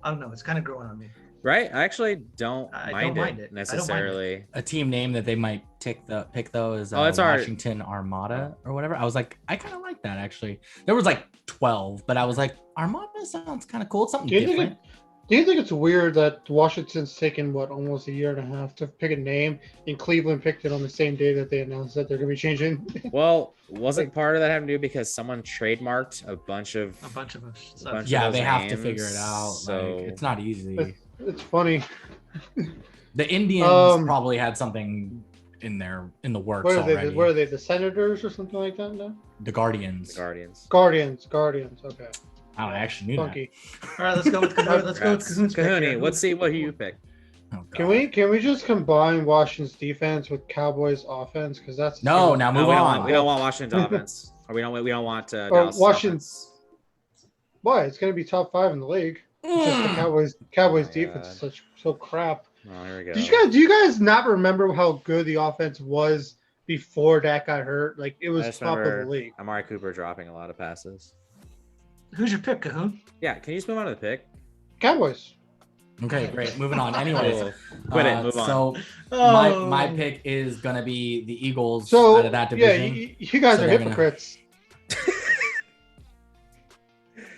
I don't know. It's kind of growing on me. Right? I actually don't mind it necessarily. A team name that they might pick though is it's our Washington Armada or whatever. I was like, I kind of like that actually. There was like 12, but I was like, Armada sounds kind of cool. It's something different. Do you think it's weird that Washington's taken almost a year and a half to pick a name, and Cleveland picked it on the same day that they announced that they're going to be changing? Well, wasn't part of that having to do because someone trademarked a bunch of us. Yeah, they have to names, figure it out. So Like, it's not easy. It's funny. The Indians probably had something in the works already. Where are they? The Senators or something like that? No. The Guardians. Guardians. Okay. I actually knew Funky. All right, let's go with Cohooney. Let's go with Cohooney's pick Cohooney, here. let's see what you pick. that. Oh, Can we just combine Washington's defense with Cowboys offense? Because that's No, now move on. We don't want Washington offense, or we don't want Dallas Washington. offense. Why? It's going to be top 5 in the league. It's just the Cowboys Oh, defense God. is so crap. Oh, here we go. Do you guys not remember how good the offense was before Dak got hurt? Like, it I was just top of the remember league. Amari Cooper dropping a lot of passes. Who's your pick, Cahoon? Yeah, can you just move on to the pick? Cowboys. Okay, great. Moving on. Anyways, Cool. Quit it. Move on. So Oh. my pick is gonna be the Eagles So out of that yeah, division. you guys So are they're gonna- hypocrites.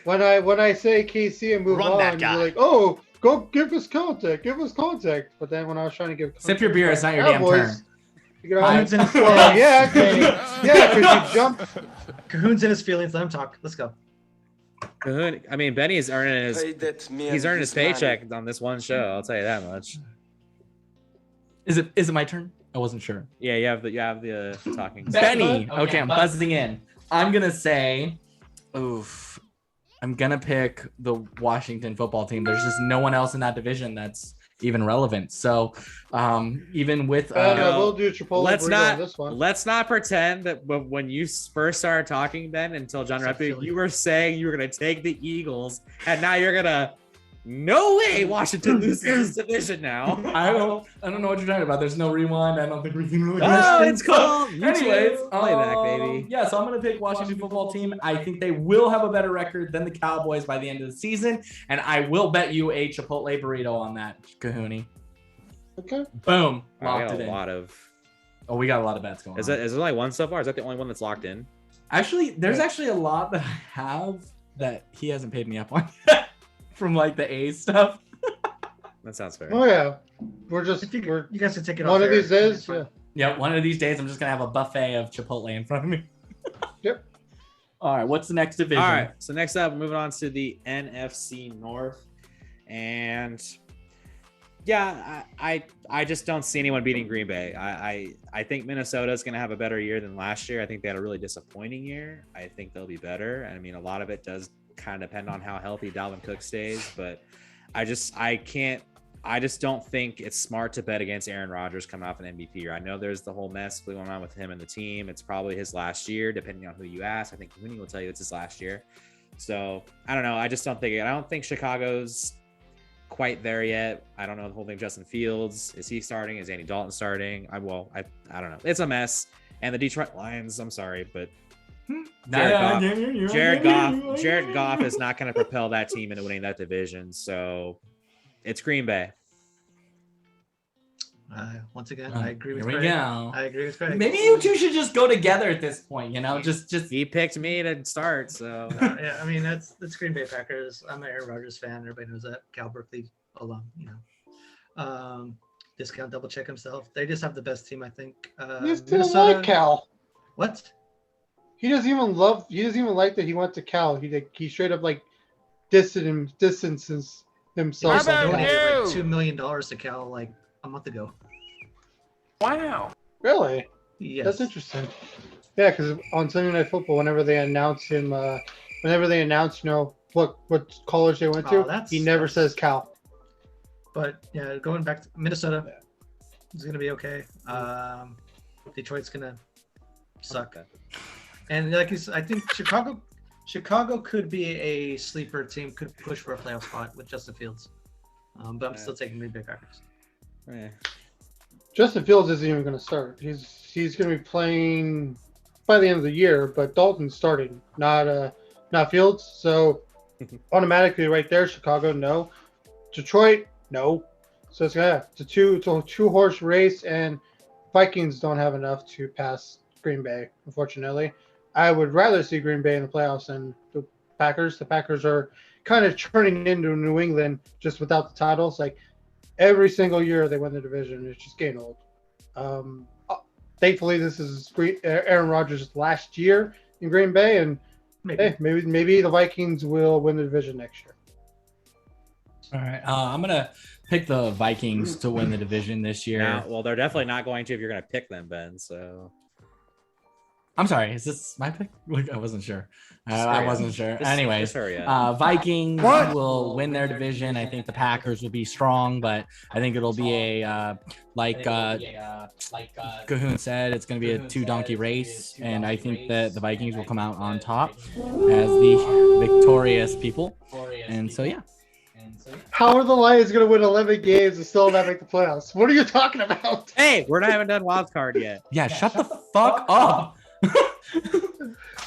When I say KC and move Run that on, guy. you're like, oh, go give us contact. But then when I was trying to give Sip your beer. It's not your damn turn. You I- guys, well, yeah, because you jumped. Cahoon's in his feelings. Let him talk. Let's go. Cahoon, I mean, Benny's earning his paycheck on this one show. I'll tell you that much. Is it my turn? I wasn't sure. Yeah, you have the talking. Benny. Okay, I'm buzzing in. I'm gonna say, oof. I'm gonna pick the Washington football team. There's just no one else in that division that's even relevant. So, even with I will do Chipotle burrito on this one. Let's not pretend that when you first started talking, Ben, until John Reppy, you were saying you were gonna take the Eagles, and now you're gonna. No way, Washington loses this division now. I don't know what you're talking about. There's no rewind. I don't think we can really. Oh, it's cool. Anyways, playback, baby. Yeah, so I'm gonna pick Washington football team. I think they will have a better record than the Cowboys by the end of the season, and I will bet you a Chipotle burrito on that, Cohooney. Okay. Boom, We locked got it a in. lot of. Oh, we got a lot of bets going. Is on. there only one so far? Is that the only one that's locked in? Actually, there's actually a lot that I have that he hasn't paid me up on yet from like the A stuff. That sounds fair. Oh yeah, we're You guys can take it off one of air. these days. It's fine. Yeah. Yeah, one of these days I'm just gonna have a buffet of Chipotle in front of me. Yep. All right, what's the next division? All right, so next up, moving on to the NFC North, and yeah, I just don't see anyone beating Green Bay. I think Minnesota is going to have a better year than last year. I think they had a really disappointing year. I think they'll be better. I mean, a lot of it does kind of depend on how healthy Dalvin Cook stays, but I just don't think it's smart to bet against Aaron Rodgers coming off an MVP year. I know there's the whole mess going on with him and the team. It's probably his last year, depending on who you ask. I think Cooney will tell you it's his last year. So I don't know. I don't think Chicago's quite there yet. I don't know the whole thing of Justin Fields. Is he starting? Is Andy Dalton starting? I don't know. It's a mess. And the Detroit Lions, I'm sorry, but Jared Goff is not going to propel that team into winning that division. So it's Green Bay. Once again, I agree with Here we Craig. go. I agree with Craig. Maybe you two should just go together at this point. You know, just He picked me to start, so Yeah, I mean that's Green Bay Packers. I'm an Aaron Rodgers fan. Everybody knows that. Cal Berkeley alum, you know. discount double check himself. They just have the best team, I think. He just didn't like Cal. What? He doesn't even like that he went to Cal. He straight up like distances himself. He just from donated Cal. like $2 million to Cal like a month ago. Wow. Really? Yes. That's interesting. Yeah, because on Sunday Night Football, whenever they announce, you know, what college they went to, he never says Cal. But yeah, going back to Minnesota, is gonna be okay. Detroit's gonna suck. And like I think Chicago could be a sleeper team, could push for a playoff spot with Justin Fields. But I'm still taking Green Bay Packers. Yeah. Justin Fields isn't even going to start. He's going to be playing by the end of the year, but Dalton's starting, not Fields. So automatically, right there, Chicago, no. Detroit, no. So it's a two-horse race, and Vikings don't have enough to pass Green Bay, unfortunately. I would rather see Green Bay in the playoffs than the Packers. The Packers are kind of turning into New England just without the titles. Like every single year they win the division. It's just getting old. Thankfully, this is Aaron Rodgers' last year in Green Bay, and maybe the Vikings will win the division next year. All right, I'm gonna pick the Vikings to win the division this year. Now, well, they're definitely not going to if you're going to pick them, Ben. So I'm sorry, is this my pick? Like, I wasn't sure. I wasn't sure. Anyways, hurry up. Vikings will win their division. I think the Packers will be strong, but I think it'll be like Cahoon said, it's going to be a two-donkey race, and I think that the Vikings will come out on top as the victorious people. And so, yeah. How are the Lions going to win 11 games and still not make the playoffs? What are you talking about? Hey, we're not even done wild card yet. Yeah, shut the fuck up.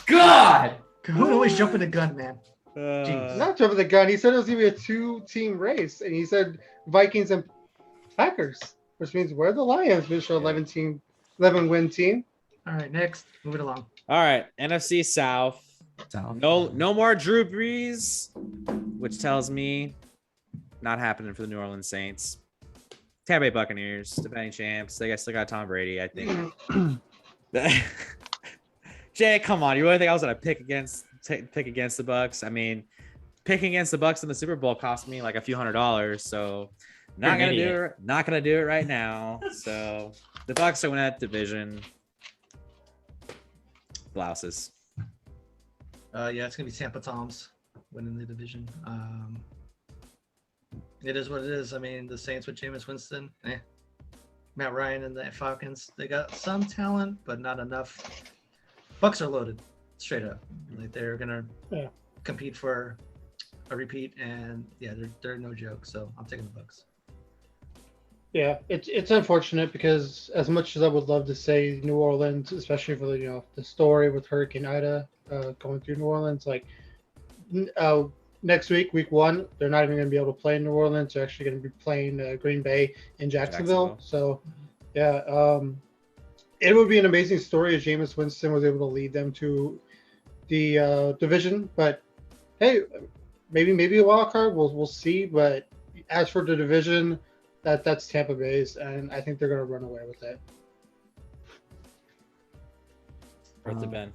God. Cahoon always jumping the gun, man. Not jumping the gun. He said it was going to be a two-team race, and he said Vikings and Packers, which means we're the Lions, which are 11-win team. All right, next, moving along. All right, NFC South. No more Drew Brees, which tells me not happening for the New Orleans Saints. Tampa Bay Buccaneers, defending champs. They still got Tom Brady, I think. Jay, come on! You really think I was gonna pick against the Bucks? I mean, picking against the Bucks in the Super Bowl cost me like a few $100s, so not gonna do it. Not gonna do it right now. So the Bucks are winning that division. Blouses. Yeah, it's gonna be Tampa Toms winning the division. It is what it is. I mean, the Saints with Jameis Winston, Matt Ryan and the Falcons, they got some talent, but not enough. Bucks are loaded, straight up. Like they're gonna compete for a repeat, and yeah, they're no joke. So I'm taking the Bucks. Yeah, it's unfortunate because as much as I would love to say New Orleans, especially for the story with Hurricane Ida going through New Orleans, like next week, week 1, they're not even going to be able to play in New Orleans. They're actually going to be playing Green Bay in Jacksonville. So, yeah, it would be an amazing story if Jameis Winston was able to lead them to the division. But hey, maybe a wild card. We'll see. But as for the division, that's Tampa Bay's, and I think they're going to run away with it. What's it been?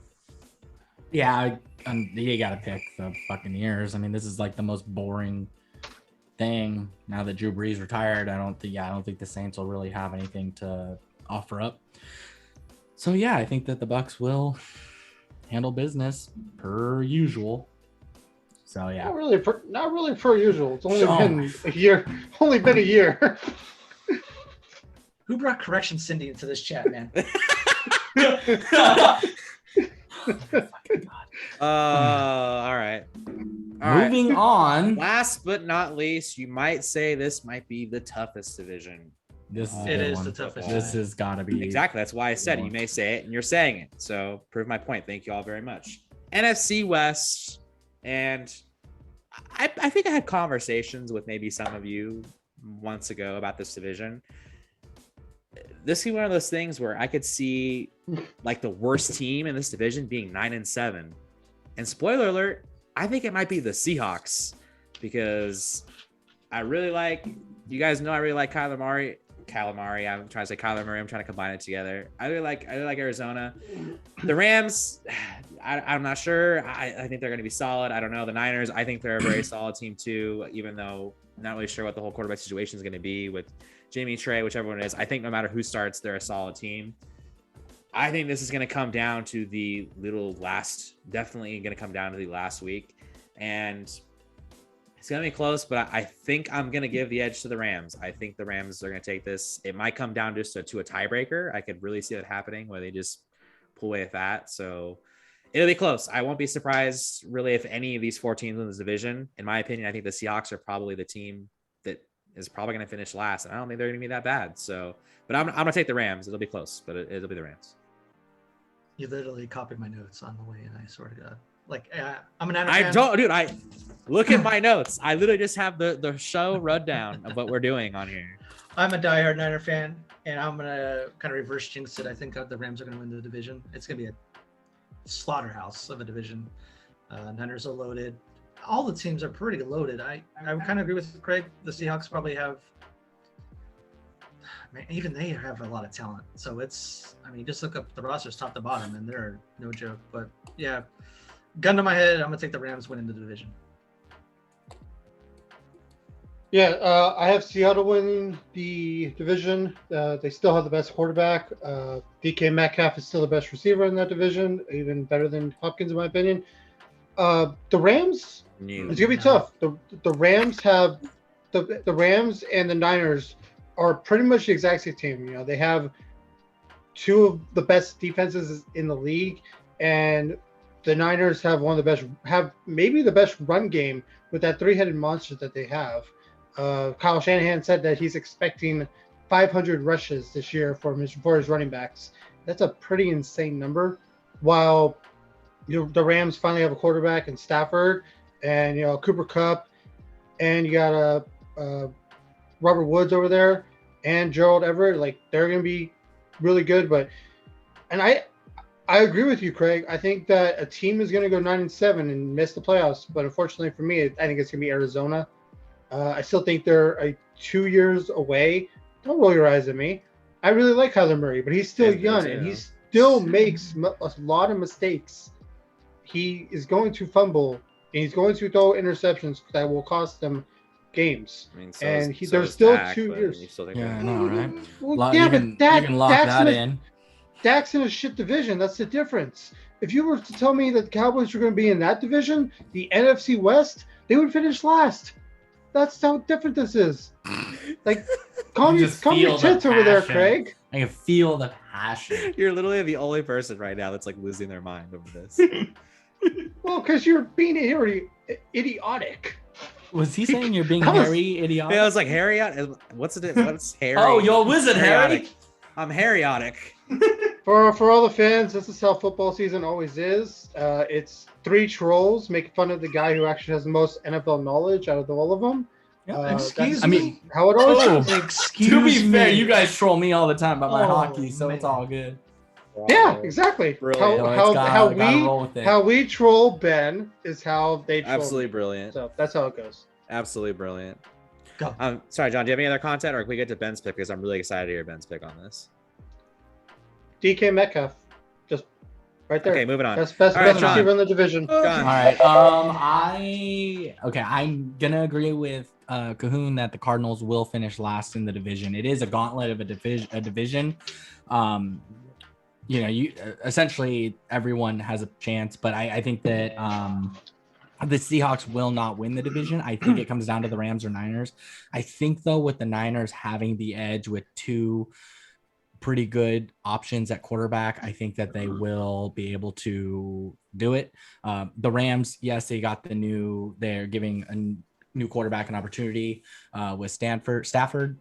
Yeah, you got to pick the Buccaneers. I mean, this is like the most boring thing now that Drew Brees retired. I don't think the Saints will really have anything to offer up. So yeah, I think that the Bucs will handle business per usual. So yeah, not really per usual. It's only been a year. Only been a year. Who brought Correction Cindy into this chat, man? All right. Moving on. Last but not least, you might say this might be the toughest division. This is the toughest. This has got to be exactly. That's why I said it. You may say it, and you're saying it. So prove my point. Thank you all very much. NFC West, and I think I had conversations with maybe some of you months ago about this division. This is one of those things where I could see like the worst team in this division being 9-7. And spoiler alert, I think it might be the Seahawks because I really like Kyler Murray calamari. I'm trying to say Kyler Murray. I'm trying to combine it together. I really like Arizona. The Rams, I'm not sure. I think they're going to be solid. I don't know. The Niners, I think they're a very solid team too, even though I'm not really sure what the whole quarterback situation is going to be with Jamie, Trey, whichever one it is. I think no matter who starts, they're a solid team. I think this is going to come down to definitely going to come down to the last week. And it's going to be close, but I think I'm going to give the edge to the Rams. I think the Rams are going to take this. It might come down just to a tiebreaker. I could really see that happening where they just pull away with that. So it'll be close. I won't be surprised really if any of these 4 teams in this division. In my opinion, I think the Seahawks are probably the team that is probably going to finish last. And I don't think they're going to be that bad. So, but I'm going to take the Rams. It'll be close, but it'll be the Rams. You literally copied my notes on the way, and I swear to God, like I'm an Niner I fan. don't, dude. I look at my notes. I literally just have the show rundown of what we're doing on here. I'm a diehard Niner fan, and I'm gonna kind of reverse jinx it. I think the Rams are gonna win the division. It's gonna be a slaughterhouse of a division. Niners are loaded. All the teams are pretty loaded. I would kind of agree with Craig. The Seahawks probably have. Man, even they have a lot of talent. So just look up the rosters top to bottom, and they're no joke. But yeah, gun to my head, I'm gonna take the Rams winning the division. Yeah, I have Seattle winning the division. They still have the best quarterback. DK Metcalf is still the best receiver in that division, even better than Hopkins in my opinion. The Rams, it's gonna be tough. The Rams have the Rams and the Niners are pretty much the exact same team. You know, they have 2 of the best defenses in the league, and the Niners have maybe the best run game with that 3-headed monster that they have. Kyle Shanahan said that he's expecting 500 rushes this year for his running backs. That's a pretty insane number. While the Rams finally have a quarterback in Stafford, and Cooper Kupp, and you got Robert Woods over there, and Gerald Everett. Like, they're going to be really good. And I agree with you, Craig. I think that a team is going to go 9-7 and miss the playoffs. But unfortunately for me, I think it's going to be Arizona. I still think they're 2 years away. Don't roll your eyes at me. I really like Kyler Murray, but he's still young, and he still makes a lot of mistakes. He is going to fumble, and he's going to throw interceptions that will cost them games. I mean, there's still Dak, 2 years. Yeah, I know, right? Well, You but can lock that in. Dak's in a shit division. That's the difference. If you were to tell me that the Cowboys were going to be in that division, the NFC West, they would finish last. That's how different this is. Like, calm your tits over there, Craig. I can feel the passion. You're literally the only person right now that's like losing their mind over this. Well, because you're being idiotic. Was he saying you're being Harry idiotic? Yeah, I was like Harry. What's Harry? Oh, yo, wizard Harry. I'm Harryotic. For all the fans, this is how football season always is. It's 3 trolls making fun of the guy who actually has the most NFL knowledge out of all of them. Excuse me. How it always is. Excuse to be me. fair, you guys troll me all the time about my Oh, hockey, so it's man. all good. Yeah, exactly. Brilliant. How we troll Ben is how they troll Absolutely me. brilliant. So that's how it goes. Absolutely brilliant. Go. Sorry, John. Do you have any other content, or can we get to Ben's pick? Because I'm really excited to hear Ben's pick on this. DK Metcalf, just right there. Okay, moving on. Best All right, John. receiver in the division. John. All right. I'm gonna agree with Cahoon that the Cardinals will finish last in the division. It is a gauntlet of a division. Essentially everyone has a chance, but I think that the Seahawks will not win the division. I think it comes down to the Rams or Niners. I think though, with the Niners having the edge with 2 pretty good options at quarterback, I think that they will be able to do it. The Rams, yes, they're giving a new quarterback an opportunity with Stafford.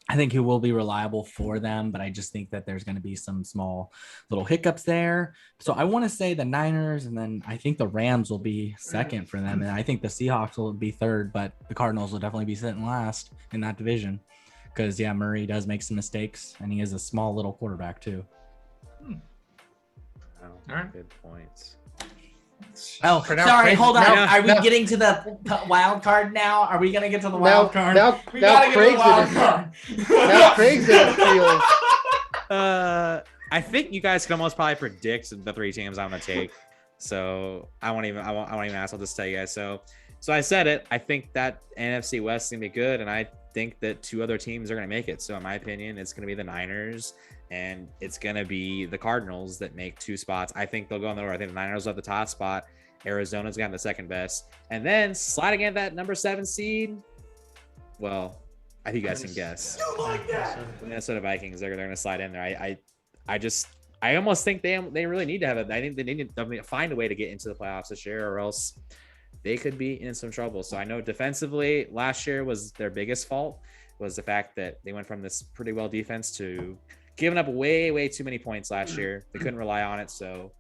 I think he will be reliable for them, but I just think that there's going to be some small little hiccups there. So I want to say the Niners, and then I think the Rams will be second for them. And I think the Seahawks will be third, but the Cardinals will definitely be sitting last in that division. Because, yeah, Murray does make some mistakes, and he is a small little quarterback, too. Oh, All right. Good points. Oh, For now, sorry. Craig's- Hold on. now- Are we now- getting to the wild card now? Are we gonna get to the Now, wild card? now, We now gotta get to the Craig's in wild his, card. now Craig's in his field. I think you guys can almost probably predict the 3 teams I'm gonna take. So I won't even ask. I'll just tell you guys. So I said it. I think that NFC West is gonna be good, and I think that 2 other teams are gonna make it. So in my opinion, it's gonna be the Niners and it's gonna be the Cardinals that make 2 spots. I think they'll go in the order. I think the Niners will have the top spot. Arizona's got the second best, and then sliding in that number 7 seed. Well, I think you guys can guess. You like that? The Minnesota Vikings, they're gonna slide in there. I almost think they really need to have it. I think they need to find a way to get into the playoffs this year, or else they could be in some trouble. So I know defensively, last year was their biggest fault, was the fact that they went from this pretty well defense to giving up way too many points last year. They couldn't rely on it, so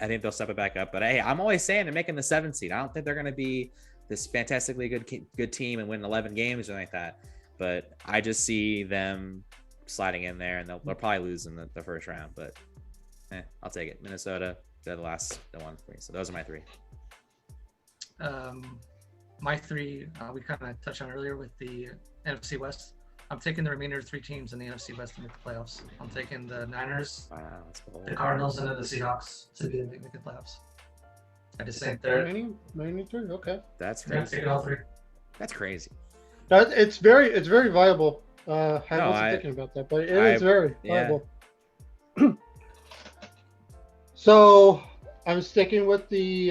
I think they'll step it back up. But hey, I'm always saying they're making the 7th seed. I don't think they're going to be this fantastically good team and win 11 games or like that. But I just see them sliding in there, and they'll probably lose in the first round. But I'll take it. Minnesota, they're the one for me. So those are my 3. My 3, we kind of touched on earlier with the NFC West. I'm taking the remainder of 3 teams in the NFC West to make the playoffs. I'm taking the Niners, Wow, that's cool. the Cardinals, and then the Seahawks to make the playoffs. I just think they're 93. Okay. That's they're crazy. taking all 3. That's crazy. It's very viable. I No, wasn't I- thinking about that, but it is very yeah. viable. So I'm sticking with the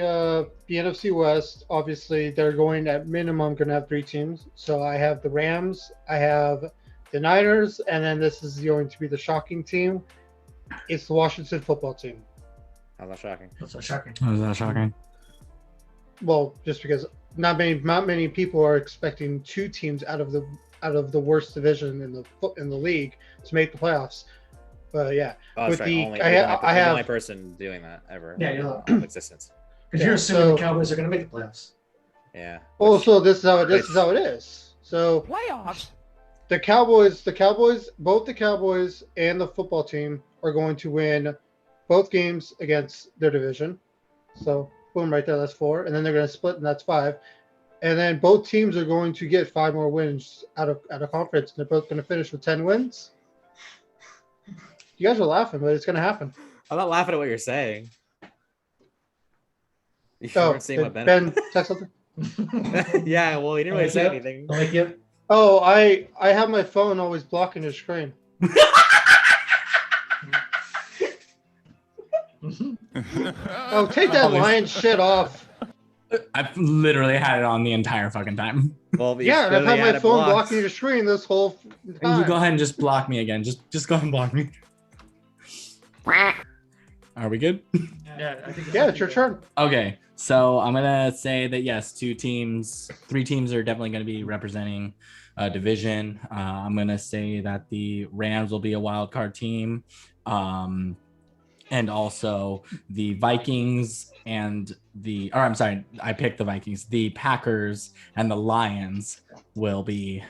NFC West. Obviously, they're going at minimum going to have 3 teams. So I have the Rams, I have the Niners, and then this is going to be the shocking team. It's the Washington football team. How's that shocking? That's so shocking. Oh, is that shocking? Well, just because not many people are expecting 2 teams out of the worst division in the league to make the playoffs. But yeah, Oh, that's With right. the- Only, I you're have- the I only have- person doing that ever. Yeah, you're the- in existence. Because Yeah, you're assuming so- the Cowboys are going to make the playoffs. Yeah. oh, so this is how it is. So Playoffs. the Cowboys, both the Cowboys and the football team are going to win both games against their division. So boom, right there, that's 4, and then they're going to split, and that's 5. And then both teams are going to get 5 more wins out of conference. And they're both going to finish with 10 wins. You guys are laughing, but it's going to happen. I'm not laughing at what you're saying. You Oh, weren't seeing what did Ben. Ben text something? Yeah, well, he didn't really say anything. Like you. Oh, I have my phone always blocking the screen. Oh, take that Always. lion shit off. I've literally had it on the entire fucking time. Well, Yeah, and I've clearly had had my it phone blocked. blocking the screen this whole And time. you go ahead and just block me again. Just go ahead and block me. Are we good? Yeah, I think. Yeah, it's your turn. Okay, so I'm gonna say that yes, 3 teams are definitely gonna be representing a division. I'm gonna say that the Rams will be a wild card team, and also the Vikings and I picked the Vikings. The Packers and the Lions will be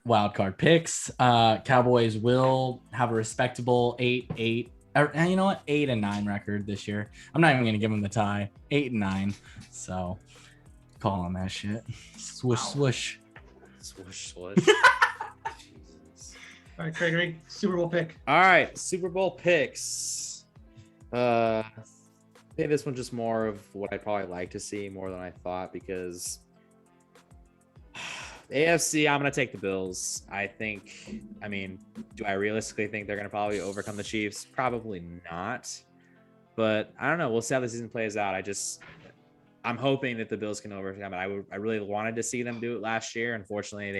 wild card picks. Cowboys will have a respectable 8-8. And you know what? 8-9 record this year. I'm not even gonna give them the tie. 8-9. So call on that shit. Swoosh, swoosh. Swoosh, swoosh. Jesus. All right, Gregory, Super Bowl pick. All right, Super Bowl picks. I think this one's just more of what I'd probably like to see more than I thought, because AFC, I'm going to take the Bills. I mean, do I realistically think they're going to probably overcome the Chiefs? Probably not. But I don't know. We'll see how the season plays out. I'm hoping that the Bills can overcome it. I really wanted to see them do it last year. Unfortunately,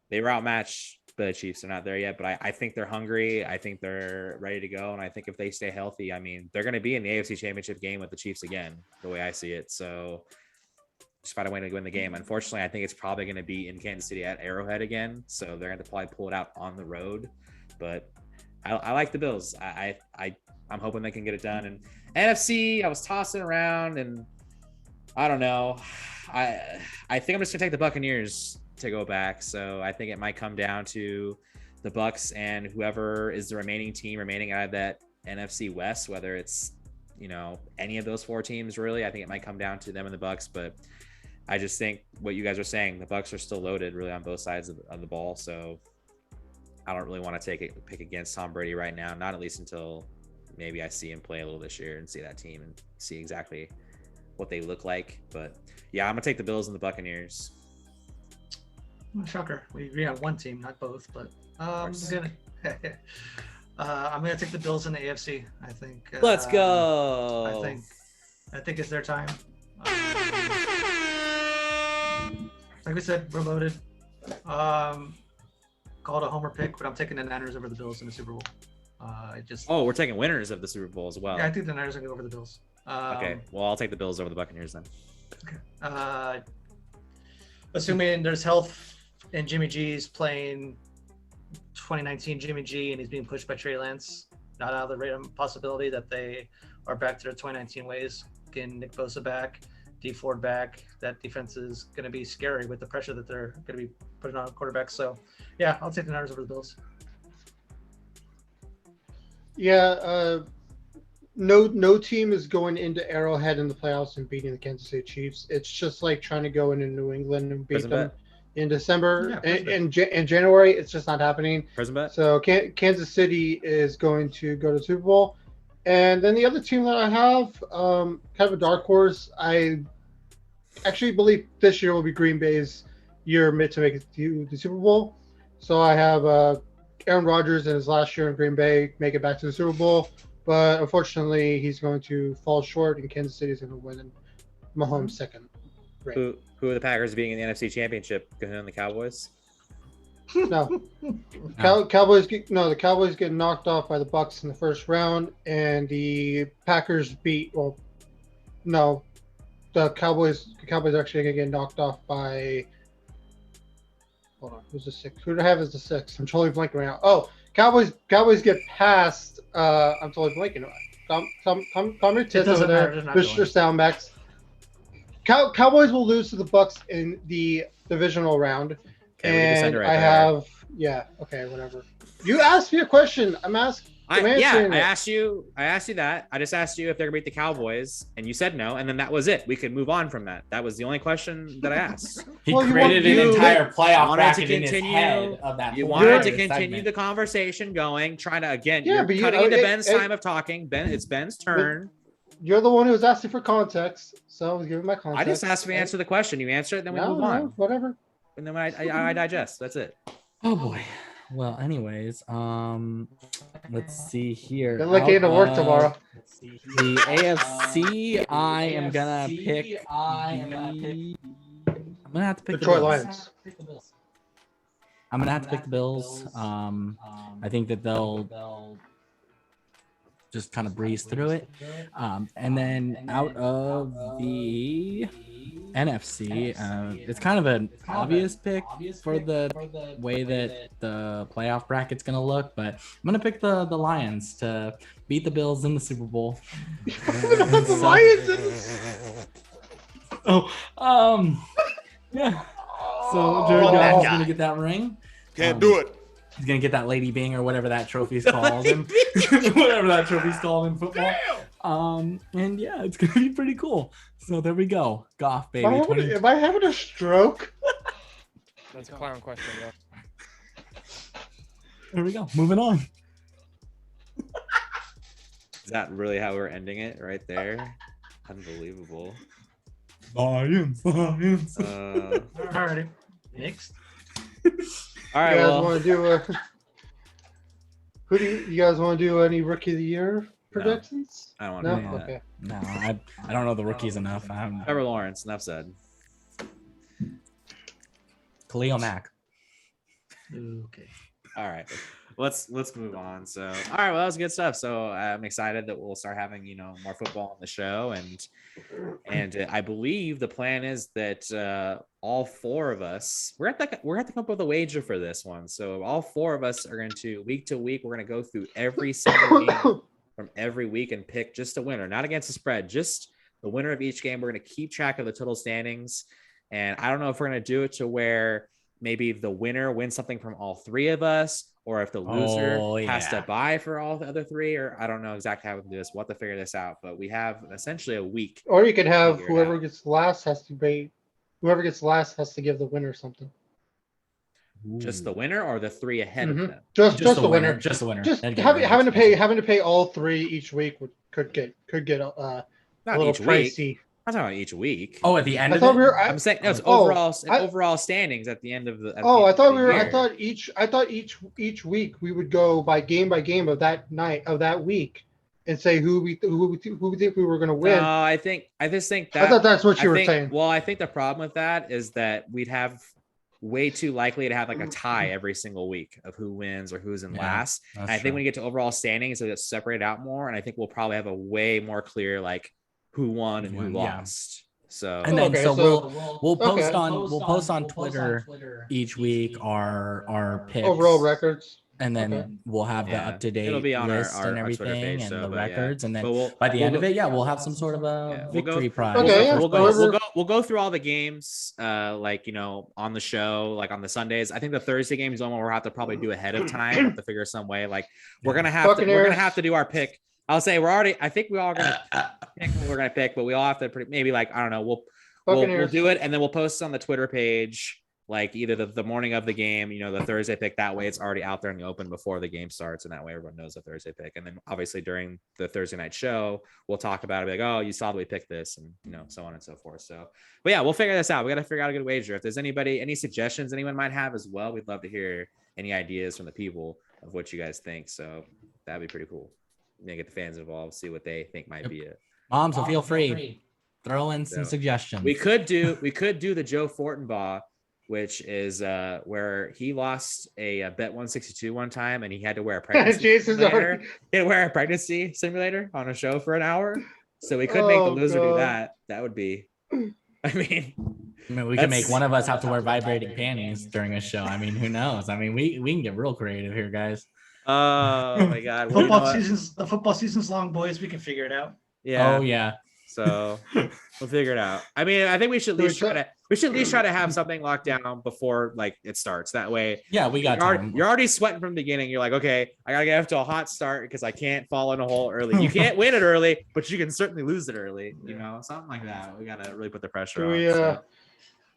they were outmatched by the Chiefs. They're not there yet, but I think they're hungry. I think they're ready to go. And I think if they stay healthy, I mean, they're going to be in the AFC Championship game with the Chiefs again, the way I see it. So just find a way to win the game. Unfortunately, I think it's probably going to be in Kansas City at Arrowhead again. So they're going to probably pull it out on the road. But I like the Bills. I'm hoping they can get it done. And NFC, I was tossing around, and I don't know. I think I'm just gonna take the Buccaneers to go back. So I think it might come down to the Bucs and whoever is the remaining team remaining out of that NFC West, whether it's any of those 4 teams really. I think it might come down to them and the Bucks, but I just think what you guys are saying, the Bucks are still loaded really on both sides of the ball. So I don't really want to pick against Tom Brady right now, not at least until maybe I see him play a little this year and see that team and see exactly what they look like. But yeah, I'm gonna take the Bills and the Buccaneers. Shocker. We agree on one team, not both, but I'm gonna take the Bills in the AFC. I think. Let's go. I think it's their time. Like we said, we're loaded. Called a homer pick, but I'm taking the Niners over the Bills in the Super Bowl. We're taking winners of the Super Bowl as well. Yeah, I think the Niners are going to go over the Bills. Okay, well, I'll take the Bills over the Buccaneers then. Okay. Assuming there's health and Jimmy G's playing 2019 Jimmy G and he's being pushed by Trey Lance, not out of the possibility that they are back to their 2019 ways. Getting Nick Bosa back, D Ford back. That defense is going to be scary with the pressure that they're going to be putting on quarterbacks. So, yeah, I'll take the Niners over the Bills. Yeah, no team is going into Arrowhead in the playoffs and beating the Kansas City Chiefs. It's just like trying to go into New England and beat them in December. In January, it's just not happening. So Kansas City is going to go to the Super Bowl. And then the other team that I have, kind of a dark horse, I actually believe this year will be Green Bay's year to make it to the Super Bowl. So I have Aaron Rodgers in his last year in Green Bay make it back to the Super Bowl. But unfortunately, he's going to fall short, and Kansas City is going to win in Mahomes' second. Who are the Packers being in the NFC Championship? Cohooney and the Cowboys? No. The Cowboys get knocked off by the Bucks in the first round, and the Packers the Cowboys are actually going to get knocked off by. Hold on, who's the sixth? Who do I have as the sixth? I'm totally blanking right now. Oh, Cowboys get past. I'm totally blanking. Calm your tits over there, Mr. Soundbacks. Cowboys will lose to the Bucks in the divisional round. Okay, and I have whatever. You asked me a question. I'm asking. I asked you that. I just asked you if they're gonna beat the Cowboys, and you said no, and then that was it. We could move on from that. That was the only question that I asked. He created an entire playoff bracket in his head of that. You wanted to continue the conversation going, trying to cutting into Ben's time of talking. It's Ben's turn. You're the one who was asking for context, so I was giving my context. I just asked you to answer the question. You answer it, then we move on. Whatever. And then I digest. That's it. Oh boy. Well, anyways, let's see here. Good luck getting to work tomorrow. The AFC, I'm gonna pick. I'm gonna have to pick Detroit the Bills. Lions. I'm gonna have to pick the Bills. I think that they'll just kind of breeze through it. And then out of the NFC, it's kind of an obvious pick for the way that the playoff bracket's going to look, but I'm going to pick the Lions to beat the Bills in the Super Bowl. Yeah. So Jared Goff's going to get that ring. Can't do it. He's going to get that Lady Bing or whatever that trophy's called. Whatever that trophy's called in football. And yeah, it's going to be pretty cool. So there we go. Goff, baby. Am I having a stroke? That's a clown question, though. There we go. Moving on. Is that really how we're ending it right there? Unbelievable. Science. Alrighty. Next. All right. You guys Well, want to do you guys want to do any Rookie of the Year predictions? I don't want No. to do that. Okay. No, I don't know the rookies enough. Trevor Lawrence. Enough said. Khalil Mack. Okay. All right. Let's move on. So, all right. Well, that was good stuff. So I'm excited that we'll start having more football on the show, and I believe the plan is that all 4 of us we're going to come up with a wager for this one. So all 4 of us are going to week to week. We're going to go through every single game from every week and pick just a winner, not against the spread, just the winner of each game. We're going to keep track of the total standings, and I don't know if we're going to do it to where maybe the winner wins something from all three of us, or if the loser has to yeah. buy for all the other three, or I don't know exactly how we can do this. We'll have to figure this out, but we have essentially a week. Or you could have figure it whoever out. gets last has to pay. Whoever gets last has to give the winner something. Just the winner or the three ahead of them? Just the winner. Just the winner. Just That'd get having really having to pay all three each week could get a Not little each week. pricey. I'm talking about each week. Oh, at the end I of thought it? we were. I'm saying no, it's oh, overall standings at the end of the. at the Oh, end I of thought the we were. year. I thought each week we would go by game of that night of that week, and say who we think we were going to win. No, I just think that I thought that's what you were think, saying. Well, I think the problem with that is that we'd have way too likely to have like a tie every single week of who wins or who's in last. And I think when you get to overall standings, it'll get separated out more. And I think we'll probably have a way more clear like who won and who lost. So and then we'll post okay. on Twitter each week our picks, Overall records. and then we'll have the up to date it'll be on list our and Twitter everything page, and so, the but records, and then But by the end of it, we'll have some sort of a victory prize. Okay, yeah. We'll go through all the games, like on the show, like on the Sundays. I think the Thursday game is one where we'll have to probably do ahead of time. We'll have to figure some way. Like we're gonna have to do our pick. I'll say I think we all gonna pick what we're gonna pick, but we all have to maybe like I don't know. We'll do it, and then we'll post it on the Twitter page. Like either the morning of the game, the Thursday pick. That way it's already out there in the open before the game starts. And that way everyone knows the Thursday pick. And then obviously during the Thursday night show, we'll talk about it. Be like, oh, you saw that we picked this and, so on and so forth. So, but yeah, we'll figure this out. We got to figure out a good wager. If there's any suggestions anyone might have as well, we'd love to hear any ideas from the people of what you guys think. So that'd be pretty cool. Get the fans involved, see what they think might be it. Mom, so feel free. Throw in some suggestions. We could do the Joe Fortenbaugh, which is where he lost a bet 162 one time, and he had to wear a pregnancy simulator. He had to wear a pregnancy simulator on a show for an hour. So we could make the loser do that. That would be. I mean, we can make one of us have to wear vibrating panties during a show. I mean, who knows? I mean, we can get real creative here, guys. Oh my God! The football season's long, boys. We can figure it out. Yeah. Oh yeah. So we'll figure it out. I mean, I think we should at least try to have something locked down before like it starts. That way, yeah, we got time. You're already sweating from the beginning. You're like, okay, I gotta get off to a hot start because I can't fall in a hole early. You can't win it early, but you can certainly lose it early. Something like that. We gotta really put the pressure on.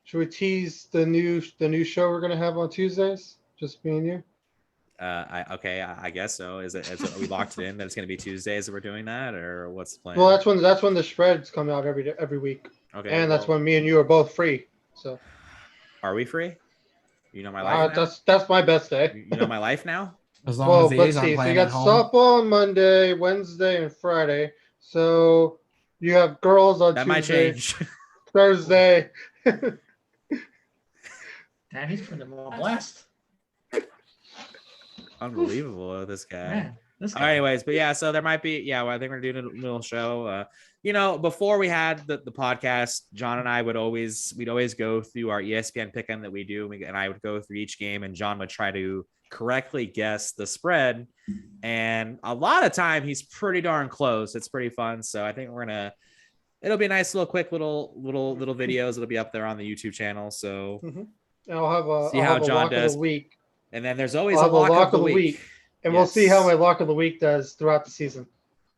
Should we tease the new show we're gonna have on Tuesdays? Just me and you. I guess so. Is we locked it in that it's going to be Tuesdays that we're doing that, or what's the plan? Well, that's when the spreads come out every week. Okay, and that's when me and you are both free. So, are we free? My life. That's my best day. My life now. As long as let's see. So you got softball on Monday, Wednesday, and Friday. So you have girls on that Tuesday, might change. Thursday. Damn, he's putting them on blast. Unbelievable, this guy. Man, this guy. All right, anyways, but yeah, so there might be, well, I think we're doing a little show. Before we had the podcast, John and I we'd always go through our ESPN pick'em that we do, and I would go through each game, and John would try to correctly guess the spread, and a lot of time he's pretty darn close. It's pretty fun, so I think it'll be a nice little quick little videos. It'll be up there on the YouTube channel. So I'll have a John does. Week. And then there's always a lock of the week. And we'll see how my lock of the week does throughout the season.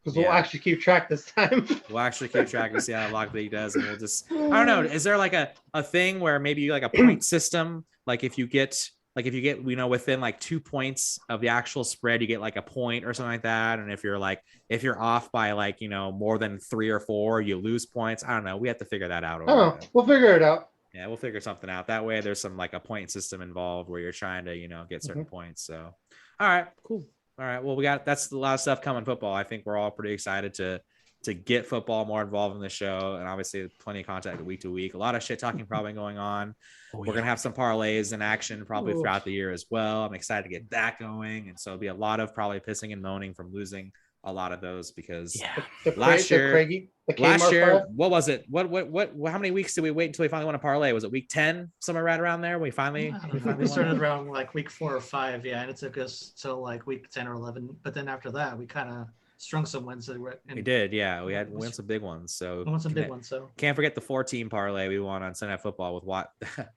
Because we'll actually keep track this time. We'll actually keep track and see how lock of the week does. And we'll just, I don't know. Is there like a thing where maybe like a point system? Like if you get, within like 2 points of the actual spread, you get like a point or something like that. And if you're off by like, more than 3 or 4, you lose points. I don't know. We have to figure that out. We'll figure it out. Yeah, we'll figure something out. That way there's some like a point system involved where you're trying to, get certain points. So, all right, cool. All right. Well, that's a lot of stuff coming football. I think we're all pretty excited to get football more involved in the show. And obviously plenty of content week to week, a lot of shit talking probably going on. We're going to have some parlays in action probably throughout the year as well. I'm excited to get that going. And so it'll be a lot of probably pissing and moaning from losing a lot of those because last year, what was it? What, how many weeks did we wait until we finally won a parlay? Was it week 10? Somewhere right around there. We started around like week 4 or 5. Yeah. And it took us till like week 10 or 11. But then after that, we kind of strung some wins. We did, yeah. We won some big ones. So We won some big ones. So can't forget the 4-team parlay we won on Sunday Night Football with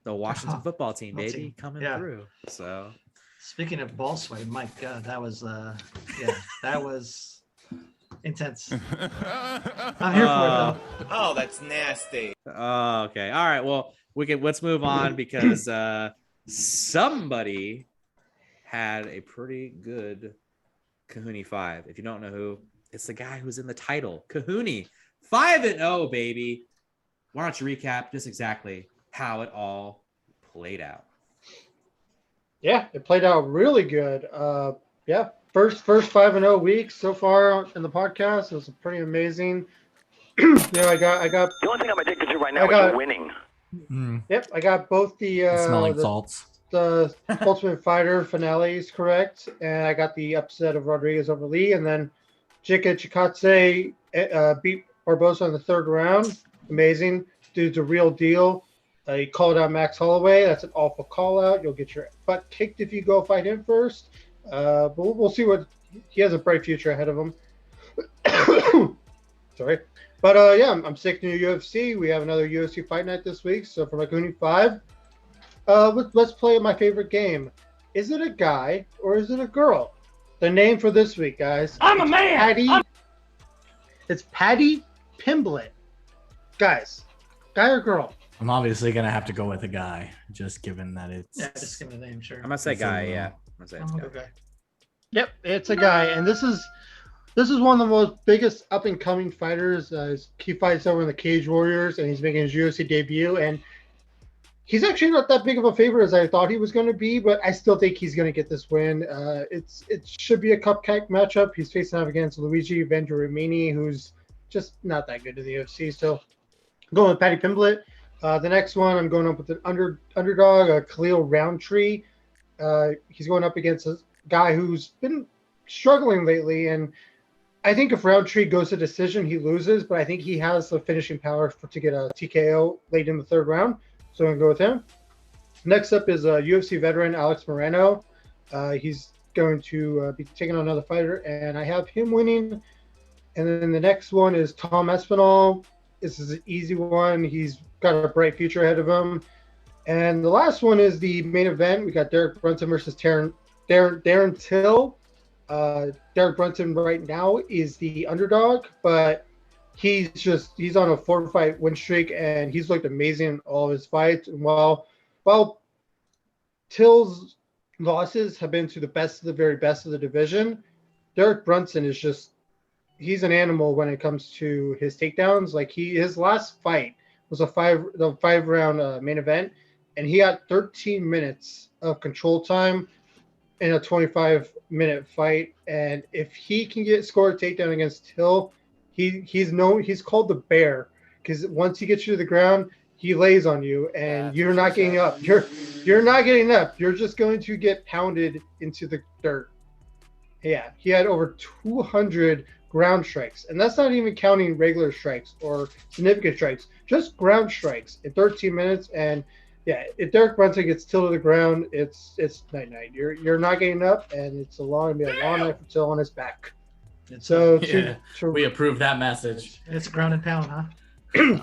the Washington football team, Football baby, team. coming Yeah. through. So speaking of ball sway, my God, that was that was intense. I'm here for it though. Oh, that's nasty. oh, okay. All right. Well, let's move on because somebody had a pretty good Cohooney 5. If you don't know who, it's the guy who's in the title. Cohooney 5-0, baby. Why don't you recap just exactly how it all played out? Yeah, it played out really good. Yeah, first 5-0 week so far in the podcast. It was pretty amazing. I got. The only thing I'm addicted to right I now got- is winning. Yep, I got both the smelling salts. the Ultimate Fighter finales correct, and I got the upset of Rodriguez over Lee, and then Jika Chikadze beat Barbosa in the third round. Amazing, dude's a real deal. He called out Max Holloway. That's an awful call out. You'll get your butt kicked if you go fight him first. But we'll see what he has a bright future ahead of him. Sorry. But yeah, I'm sick to UFC. We have another UFC fight night this week. So for my Cohooney 5, let's play my favorite game. Is it a guy or is it a girl? The name for this week, guys. I'm a man. It's Patty Pimblett. Guys, guy or girl? I'm obviously gonna have to go with a guy, just given that it's. Yeah, just give me the name, sure. I'm gonna say It's guy. a- Yeah, I'm gonna say it's I'm guy. okay. Yep, it's a guy, and this is one of the most biggest up and coming fighters. He fights over in the Cage Warriors, and he's making his UFC debut. And he's actually not that big of a favorite as I thought he was going to be, but I still think he's going to get this win. It should be a cupcake matchup. He's facing off against Luigi Venturini, who's just not that good in the UFC. So I'm going with Patty Pimblett. The next one, I'm going up with an underdog, Khalil Roundtree. He's going up against a guy who's been struggling lately, and I think if Roundtree goes to decision, he loses, but I think he has the finishing power to get a TKO late in the third round, so I'm going to go with him. Next up is a UFC veteran, Alex Moreno. He's going to be taking on another fighter, and I have him winning. And then the next one is Tom Espinal. This is an easy one. He's got a bright future ahead of him. And the last one is the main event. We got Derek Brunson versus Darren Till. Derek Brunson right now is the underdog, but he's on a 4-fight win streak, and he's looked amazing in all of his fights. And while Till's losses have been to the best of the very best of the division, Derek Brunson is he's an animal when it comes to his takedowns. Like his last fight was the 5-round main event, and he got 13 minutes of control time in a 25-minute fight. And if he can score a takedown against Till, he's called the bear, because once he gets you to the ground, he lays on you, and you're not getting up. You're not getting up. You're just going to get pounded into the dirt. Yeah, he had over 200 ground strikes, and that's not even counting regular strikes or significant strikes, just ground strikes in 13 minutes. And yeah, if Derek Brunson gets Till to the ground, it's night. You're not getting up, and it's gonna be a long night for Till on his back. So we approve that message. It's ground and pound, huh?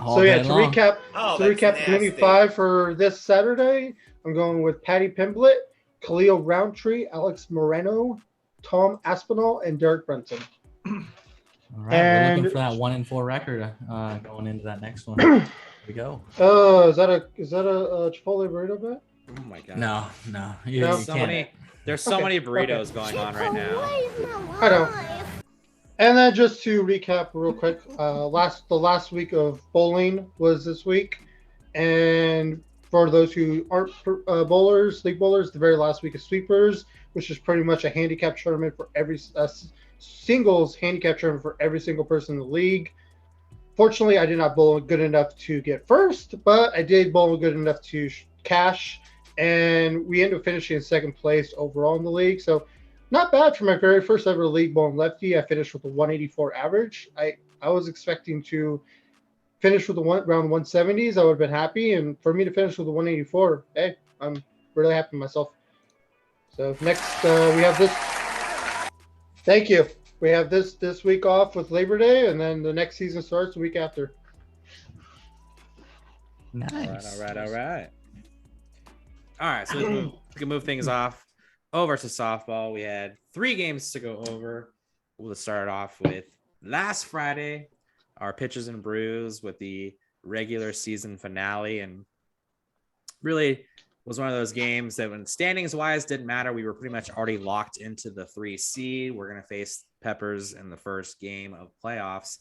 All so yeah, day to long. recap nasty. Cohooney 5 for this Saturday, I'm going with Patty Pimblett, Khalil Roundtree, Alex Moreno, Tom Aspinall, and Derek Brunson. All right, we're And- looking for that 1-4 record going into that next one. Here we go. Is that a Chipotle burrito bet? Oh my god. No. No. You So can't. many. There's so Okay, many burritos going on right now. I know. And then just to recap real quick, the last week of bowling was this week, and for those who aren't league bowlers, the very last week of sweepers, which is pretty much a handicap tournament for every singles handicap tournament for every single person in the league. Fortunately, I did not bowl good enough to get first, but I did bowl good enough to cash, and we ended up finishing in second place overall in the league. So not bad for my very first ever league bowling lefty. I finished with a 184 average. I was expecting to finish with around 170s. I would have been happy, and for me to finish with a 184, hey, I'm really happy with myself. So next we have this. Thank you. We have this week off with Labor Day, and then the next season starts the week after. Nice. All right. All right, so we can move things off over to softball. We had 3 games to go over. We'll start off with last Friday, our pitches and brews with the regular season finale, and really was one of those games that when standings wise didn't matter. We were pretty much already locked into the 3 seed. We're going to face Peppers in the first game of playoffs.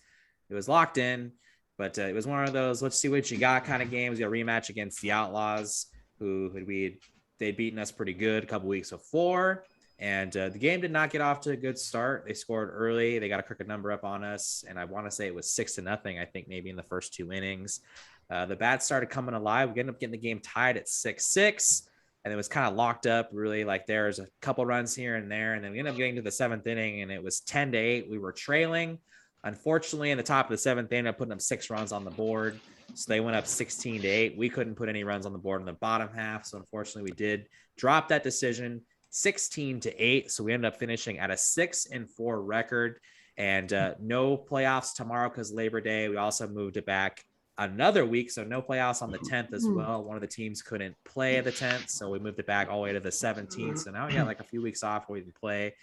It was locked in, but it was one of those let's see what you got kind of games. We got a rematch against the Outlaws, they'd beaten us pretty good a couple weeks before, and the game did not get off to a good start. They scored early. They got a crooked number up on us, and I want to say it was 6-0. I think maybe in the first 2 innings. The bats started coming alive. We ended up getting the game tied at 6-6, and it was kind of locked up. Really, like there's a couple runs here and there, and then we ended up getting to the 7th inning, and it was 10-8. We were trailing. Unfortunately, in the top of the 7th, they ended up putting up 6 runs on the board, so they went up 16-8. We couldn't put any runs on the board in the bottom half, so unfortunately, we did drop that decision 16-8. So we ended up finishing at a 6-4 record, and no playoffs tomorrow because Labor Day. We also moved it back another week, so no playoffs on the 10th as well. One of the teams couldn't play the 10th, so we moved it back all the way to the 17th. So now we got like a few weeks off where we can play,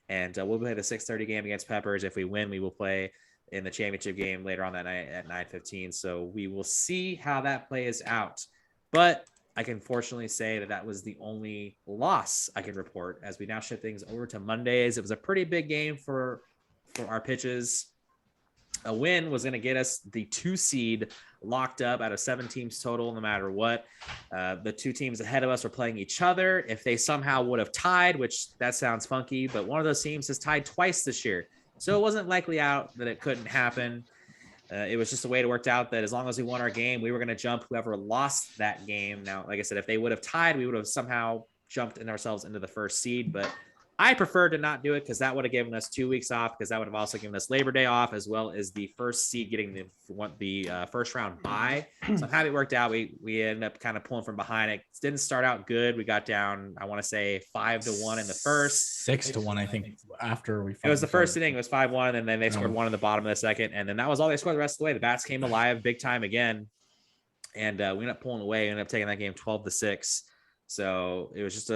and we'll play the 6:30 game against Peppers. If we win, we will play in the championship game later on that night at 9:15. So we will see how that plays out. But I can fortunately say that that was the only loss I can report as we now shift things over to Mondays. It was a pretty big game for our pitches. A win was going to get us the 2 seed locked up out of 7 teams total, no matter what. The 2 teams ahead of us were playing each other. If they somehow would have tied, which that sounds funky, but one of those teams has tied twice this year. So it wasn't likely out that it couldn't happen. It was just a way it worked out that as long as we won our game, we were going to jump whoever lost that game. Now, like I said, if they would have tied, we would have somehow jumped in ourselves into the 1st seed, but I prefer to not do it because that would have given us 2 weeks off, because that would have also given us Labor Day off, as well as the 1st seed getting the first round bye. So I'm happy it worked out. We ended up kind of pulling from behind. It didn't start out good. We got down, I want to say 5-1 in the first. 6-1, I think. After we, it was the first inning. It was 5-1, and then they scored 1 in the bottom of the 2nd, and then that was all they scored the rest of the way. The bats came alive big time again, and we ended up pulling away. We ended up taking that game 12-6. So it was just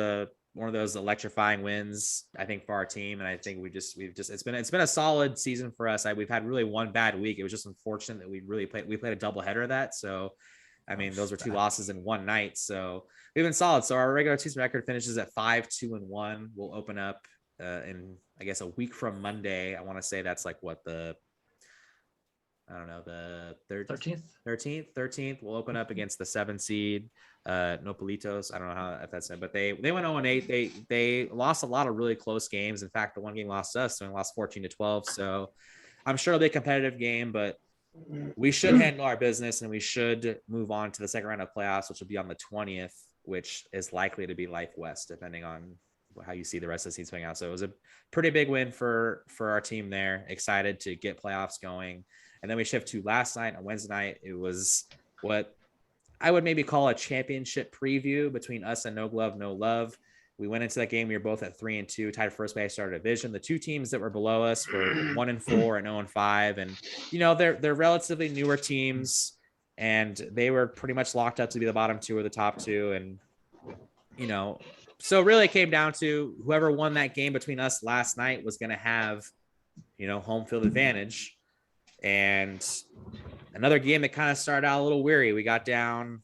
one of those electrifying wins, I think, for our team. And I think it's been a solid season for us. We've had really one bad week. It was just unfortunate that we played a doubleheader of that. So, I mean, those were 2 losses in one night. So we've been solid. So our regular season record finishes at 5-2-1. We'll open up in, I guess, a week from Monday. I want to say that's like what the 13th. We'll open up against the 7 seed. Nopolitos. I don't know how if that's it, but they went 0-8. They lost a lot of really close games. In fact, the one game lost us, so we lost 14-12. So I'm sure it'll be a competitive game, but we should handle our business, and we should move on to the second round of playoffs, which will be on the 20th, which is likely to be Life West, depending on how you see the rest of the season playing out. So it was a pretty big win for our team there. Excited to get playoffs going. And then we shift to last night on Wednesday night. It was what I would maybe call a championship preview between us and No Glove, No Love. We went into that game. We were both at 3-2, tied first place, our division. The 2 teams that were below us were 1-4 and 0-5. And, you know, they're relatively newer teams, and they were pretty much locked up to be the bottom 2 or the top 2. And, you know, so really it came down to whoever won that game between us last night was going to have, you know, home field advantage. And another game that kind of started out a little weary. We got down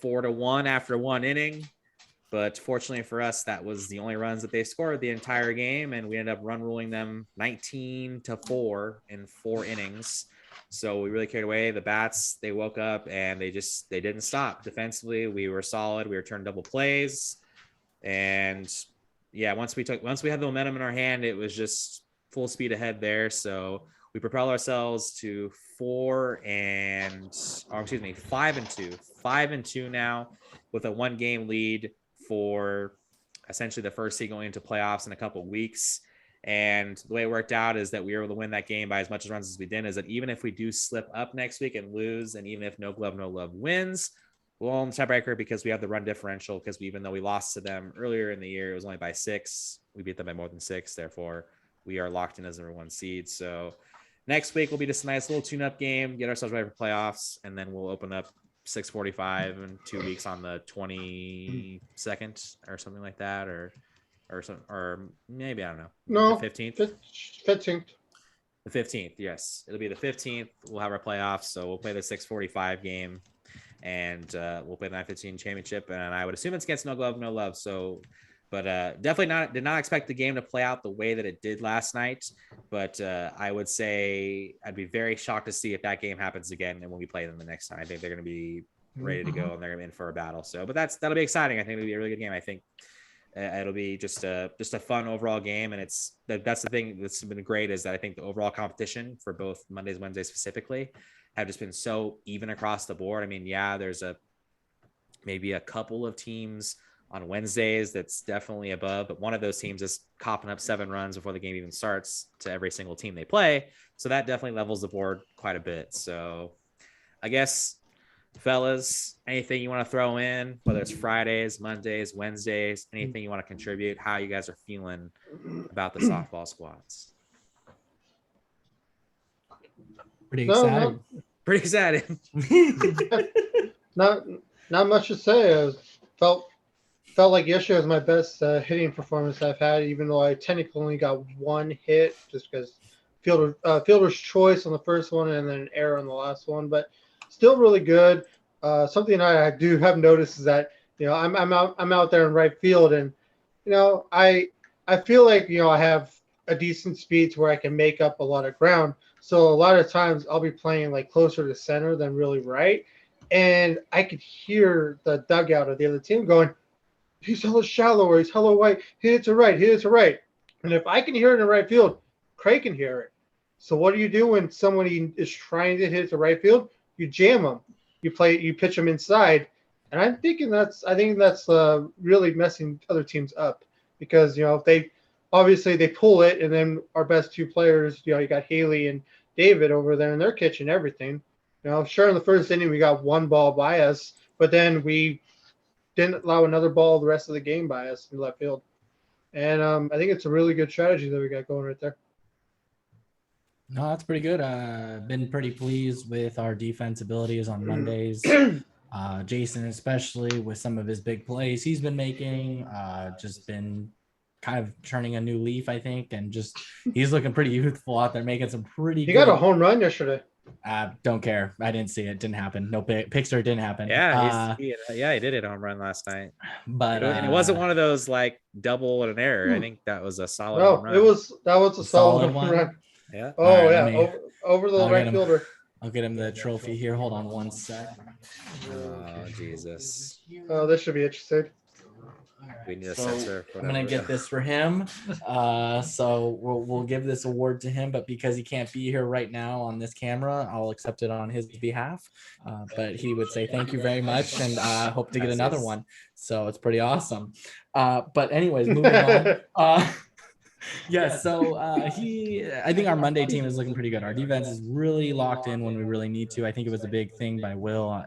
4-1 after 1 inning, but fortunately for us, that was the only runs that they scored the entire game, and we ended up run ruling them 19-4 in 4 innings. So we really carried away. The bats, they woke up and they didn't stop. Defensively, we were solid. We were turning double plays, and yeah, once we had the momentum in our hand, it was just full speed ahead there. So we propel ourselves to 5-2 now, with a 1-game lead for essentially the first seed going into playoffs in a couple of weeks. And the way it worked out is that we were able to win that game by as much runs as we did, is that even if we do slip up next week and lose, and even if No Glove, No Love wins, we'll own the tiebreaker because we have the run differential, because even though we lost to them earlier in the year, it was only by 6. We beat them by more than 6. Therefore, we are locked in as number 1 seed. So next week will be just a nice little tune-up game, get ourselves ready for playoffs, and then we'll open up 6:45 in 2 weeks on the 22nd or something like that, or maybe, I don't know. No, The 15th. 15th. The 15th, yes. It'll be the 15th. We'll have our playoffs, so we'll play the 6:45 game, and we'll play the 9:15 championship, and I would assume it's against No Glove, No Love. So, but definitely did not expect the game to play out the way that it did last night. But I would say I'd be very shocked to see if that game happens again, and when we play them the next time. I think they're going to be ready to go, and they're going to be in for a battle. So, but that'll be exciting. I think it'll be a really good game. I think it'll be just a fun overall game, and that's the thing that's been great, is that I think the overall competition for both Mondays, Wednesdays specifically have just been so even across the board. I mean, yeah, there's maybe a couple of teams on Wednesdays that's definitely above, but one of those teams is copping up 7 runs before the game even starts to every single team they play. So that definitely levels the board quite a bit. So I guess, fellas, anything you want to throw in, whether it's Fridays, Mondays, Wednesdays, anything you want to contribute, how you guys are feeling about the softball squads? Pretty excited. Pretty excited. Not much to say. Felt like yesterday was my best hitting performance I've had, even though I technically only got 1 hit, just because fielder's choice on the first one and then an error on the last one, but still really good. Something I do have noticed is that, I'm out there in right field, and I feel like I have a decent speed to where I can make up a lot of ground. So a lot of times I'll be playing like closer to center than really right, and I could hear the dugout of the other team going, "He's hella shallow, or he's hella wide. Hit it to right, hit it to right." And if I can hear it in right field, Craig can hear it. So what do you do when somebody is trying to hit it to right field? You jam them. You pitch them inside. And I think that's really messing other teams up, because if they pull it, and then our best 2 players, you got Haley and David over there, and they're catching everything. Sure, in the first inning we got 1 ball by us, but then we didn't allow another ball the rest of the game by us in left field. And I think it's a really good strategy that we got going right there. No, that's pretty good. Been pretty pleased with our defense abilities on Mondays. Jason, especially with some of his big plays he's been making, just been kind of turning a new leaf, I think, and just he's looking pretty youthful out there, making some pretty. He got a home run yesterday. Don't care. I didn't see it. Didn't happen. No picture. Didn't happen. Yeah, he did hit a home run last night. But and it wasn't one of those like double and an error. I think that was a solid. No, home run. that was a solid home run. Yeah. Oh, right, yeah. Over the right fielder. I'll get him the trophy here. Hold on 1 sec. Oh, Jesus. Oh, this should be interesting. We need a So censor. I'm gonna get this for him. So we'll give this award to him, but because he can't be here right now on this camera, I'll accept it on his behalf. But he would say thank you very much, and hope to get another one. So it's pretty awesome. But anyways, moving on. So I think our Monday team is looking pretty good. Our defense is really locked in when we really need to. I think it was a big thing by Will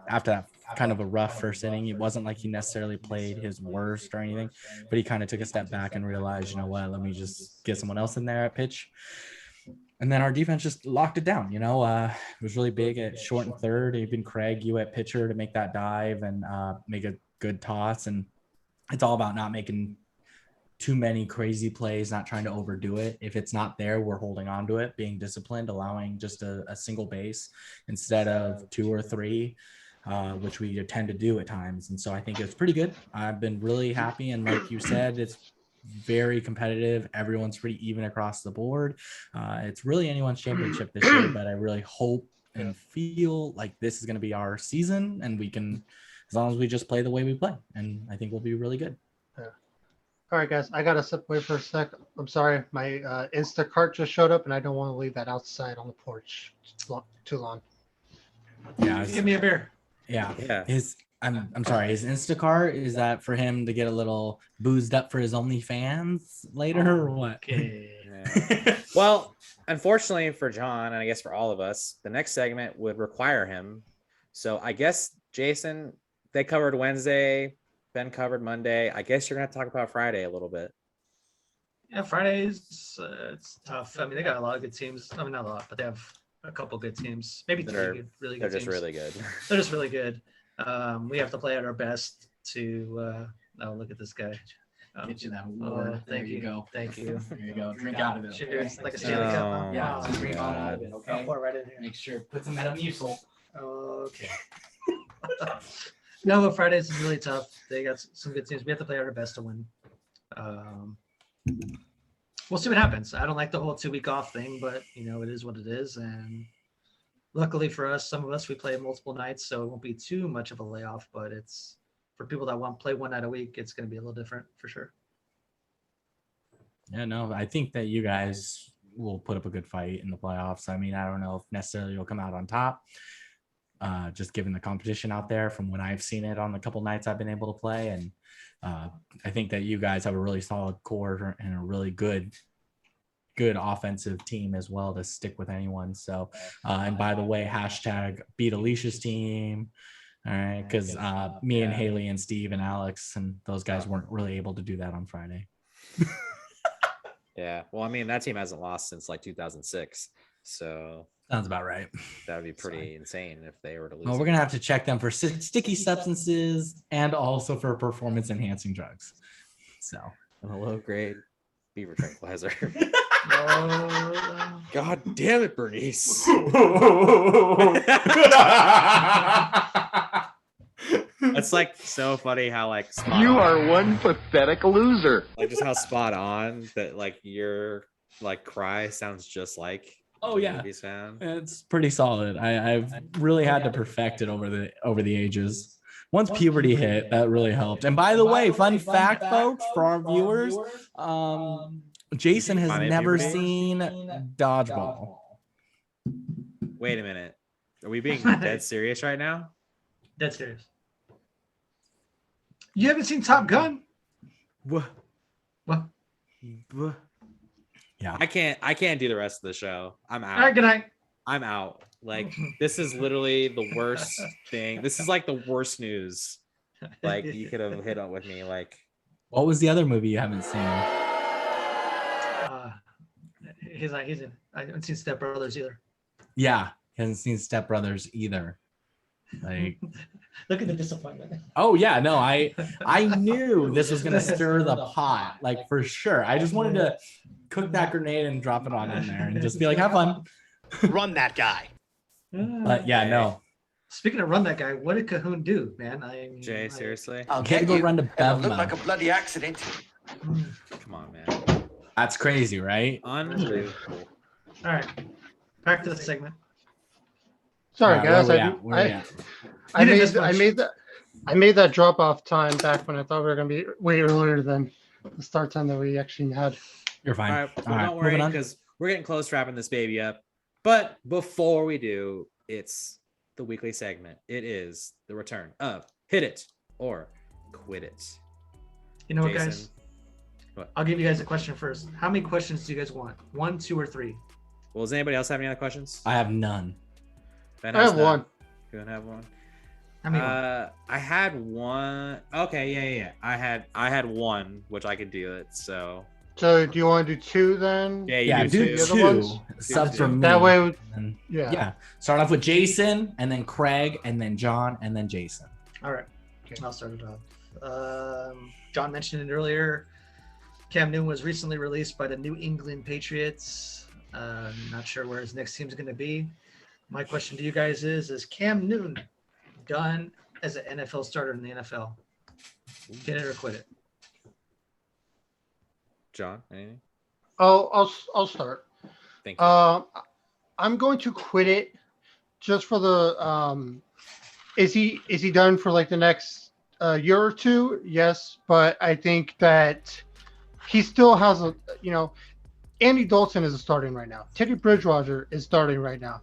after that kind of a rough first inning. It wasn't like he necessarily played his worst or anything, but he kind of took a step back and realized, you know what, let me just get someone else in there at pitch. And then our defense just locked it down. It was really big at short and third. Even Craig, you at pitcher to make that dive and make a good toss. And it's all about not making too many crazy plays, not trying to overdo it. If it's not there, we're holding on to it, being disciplined, allowing just a single base instead of 2 or 3, which we tend to do at times. And so I think it's pretty good. I've been really happy. And like you said, it's very competitive. Everyone's pretty even across the board. It's really anyone's championship this year, but I really hope and feel like this is going to be our season, and we can, as long as we just play the way we play, and I think we'll be really good. All right, guys, I got to step away for a sec. I'm sorry. My Instacart just showed up, and I don't want to leave that outside on the porch too long. Yeah. Give me a beer. Yeah. I'm sorry. His Instacart, is that for him to get a little boozed up for his OnlyFans later or what? Okay. Yeah. Well, unfortunately for John, and I guess for all of us, the next segment would require him. So I guess, Jason, they covered Wednesday. Ben covered Monday. I guess you're going to talk about Friday a little bit. Yeah, Fridays, it's tough. I mean, they got a lot of good teams. I mean, not a lot, but they have a couple good teams. Maybe They're- three really They're good just teams. really good. They're just really good. We have to play at our best to. Oh, look at this guy. Get you that Oh, award. There thank you you. go. Thank you. There you go. Drink out of it. Cheers. okay? Like a Stanley Cup. Huh? Yeah, Oh, just drink on out of God. it, I'll okay? pour right in here. Make sure put some Metamucil. Okay. No, but Fridays is really tough. They got some good teams. We have to play our best to win. We'll see what happens. I don't like the whole 2-week off thing, but it is what it is. And luckily for us, some of us, we play multiple nights, so it won't be too much of a layoff, but it's for people that want to play one night a week, it's going to be a little different for sure. Yeah, no, I think that you guys will put up a good fight in the playoffs. I mean, I don't know if necessarily you'll come out on top, just given the competition out there from when I've seen it on the couple nights I've been able to play. And I think that you guys have a really solid core and a really good offensive team as well to stick with anyone. So, and by the way, hashtag beat Alicia's team. All right. Because me and Haley and Steve and Alex and those guys weren't really able to do that on Friday. Yeah. Well, I mean, that team hasn't lost since like 2006. So Sounds about right. that would be pretty insane if they were to lose. Well, we're going to have to check them for sticky substances and also for performance enhancing drugs. So, a low grade beaver tranquilizer. Oh, God damn it, Bernice. It's like so funny how like spot You on, are one pathetic loser. like just how spot on that like your like cry sounds just like Oh, the yeah. movie sound. it's pretty solid. I've really had to perfect it over the ages. Once puberty hit, that really helped. And by the way, fun fact, folks, for our viewers, Jason has Finally never puberty? seen Dodgeball. Wait a minute. Are we being dead serious right now? dead serious. You haven't seen Top Gun? What? What? Yeah. I can't do the rest of the show. I'm out. All right, good night. I'm out. Like this is literally the worst thing. This is like the worst news. Like you could have hit on with me. Like What was the other movie you haven't seen? He's in. I haven't seen Step Brothers either. Yeah, he hasn't seen Step Brothers either. Like, Look at the disappointment. oh yeah, no, I knew this was gonna stir the pot, like for sure. I just wanted to cook that grenade and drop it on in there and just be like, have fun. Run that guy. But yeah, no. Speaking of run that guy, what did Cahoon do, man? Jay, seriously? I'll He had to go run to Bevmo. like a bloody accident. Come on, man. That's crazy, right? Unbelievable. All right, back to the segment. Sorry, Where guys. we at? Where we at? I You didn't made miss I made that drop off time back when I thought we were gonna be way earlier than the start time that we actually had. You're fine. All right, well, All right, don't worry moving on. because we're getting close to wrapping this baby up. But before we do, it's the weekly segment. It is the return of Hit It or Quit It. You know what, Jason, guys? what? I'll give you guys a question first. How many questions do you guys want? 1, 2, or 3? Well, does anybody else have any other questions? I have none. Ben I has have none. one. You don't have one? How many? I had one. Okay, yeah. I had one, which I could do it. So So do you want to do two then? yeah, you Yeah, do do two. the other ones? Sub two. for me. That way, And yeah. yeah. Start off with Jason, and then Craig, and then John, and then Jason. All right, I'll start it off. John mentioned it earlier. Cam Newton was recently released by the New England Patriots. Not sure where his next team is going to be. My question to you guys is Cam Newton done as an NFL starter in the NFL? Get it or quit it? John, anything? I'll start. Thank you. I'm going to quit it just for the is he done for like the next year or two? Yes, but I think that he still has Andy Dalton is starting right now. Teddy Bridgewater is starting right now.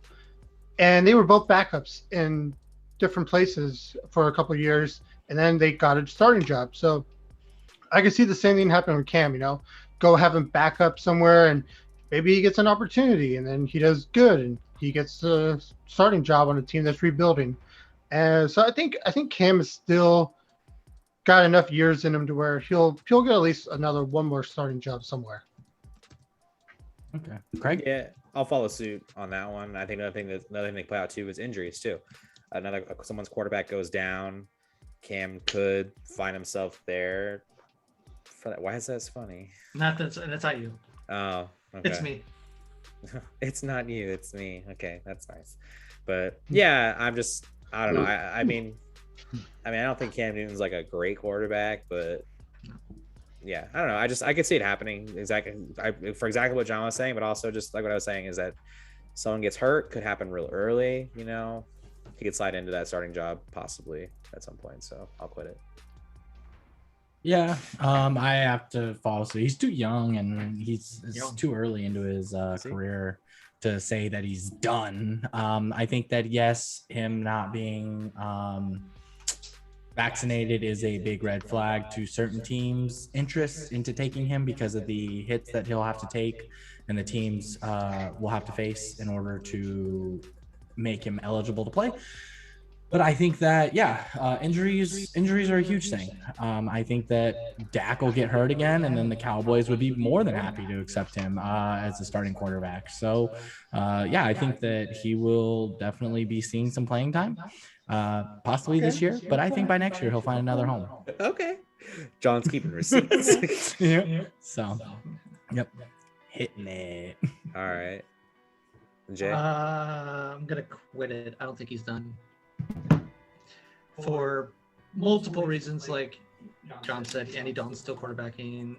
And they were both backups in different places for a couple of years, and then they got a starting job. So I could see the same thing happen with Cam, go have him back up somewhere, and maybe he gets an opportunity, and then he does good, and he gets a starting job on a team that's rebuilding. And so I think Cam is still got enough years in him to where he'll get at least one more starting job somewhere. Okay, Craig. Yeah, I'll follow suit on that one. I think another thing they play out too is injuries too. Someone's quarterback goes down. Cam could find himself there. Why is that funny? That's not you. Oh, okay. It's me. It's not you. It's me. Okay, that's nice. But yeah, I don't know. I mean, I don't think Cam Newton's like a great quarterback, but yeah, I don't know. I could see it happening for exactly what John was saying, but also just like what I was saying is that someone gets hurt, could happen real early. You know, he could slide into that starting job possibly at some point. So I'll quit it. Yeah, I have to follow. So he's too young, and it's too early into his career to say that he's done. I think that yes, him not being vaccinated is a big red flag to certain teams' interest into taking him because of the hits that he'll have to take and the teams will have to face in order to make him eligible to play. But I think that, injuries are a huge thing. I think that Dak will get hurt again, and then the Cowboys would be more than happy to accept him as a starting quarterback. So, I think that he will definitely be seeing some playing time, possibly this year. But I think by next year, he'll find another home. Okay. John's keeping receipts. Yeah. So, yep. Hitting it. All right. Jay? I'm going to quit it. I don't think he's done. For multiple reasons, like John said, Andy Dalton's still quarterbacking.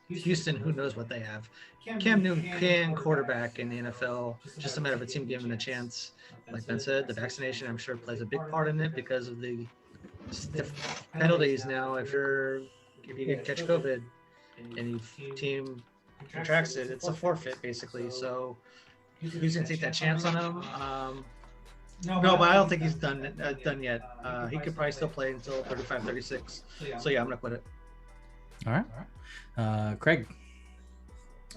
Houston, who knows what they have. Cam Newton can quarterback in the NFL, just a matter of a team giving him a chance. Like Ben said, the vaccination, I'm sure, plays a big part in it because of the stiff penalties now. If you catch COVID and your team contracts it, it's a forfeit, basically. So who's going to take that chance on him? No, but I don't think he's done yet. He could probably still play until 35, 36. So yeah, I'm gonna quit it. All right, Craig.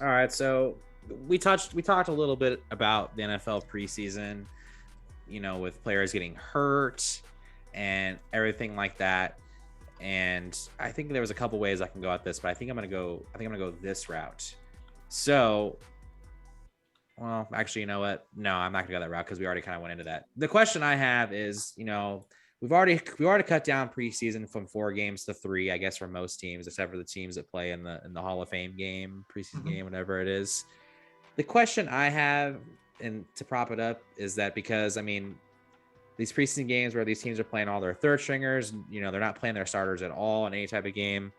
All right, so we talked a little bit about the NFL preseason, with players getting hurt and everything like that. And I think there was a couple ways I can go at this, but I think I'm gonna go this route. So. Well, actually, you know what? No, I'm not gonna go that route because we already kind of went into that. The question I have is, we've already cut down preseason from 4 games to 3, I guess, for most teams, except for the teams that play in the Hall of Fame game, preseason game, whatever it is. The question I have, and to prop it up, is that because these preseason games where these teams are playing all their third stringers, they're not playing their starters at all in any type of game.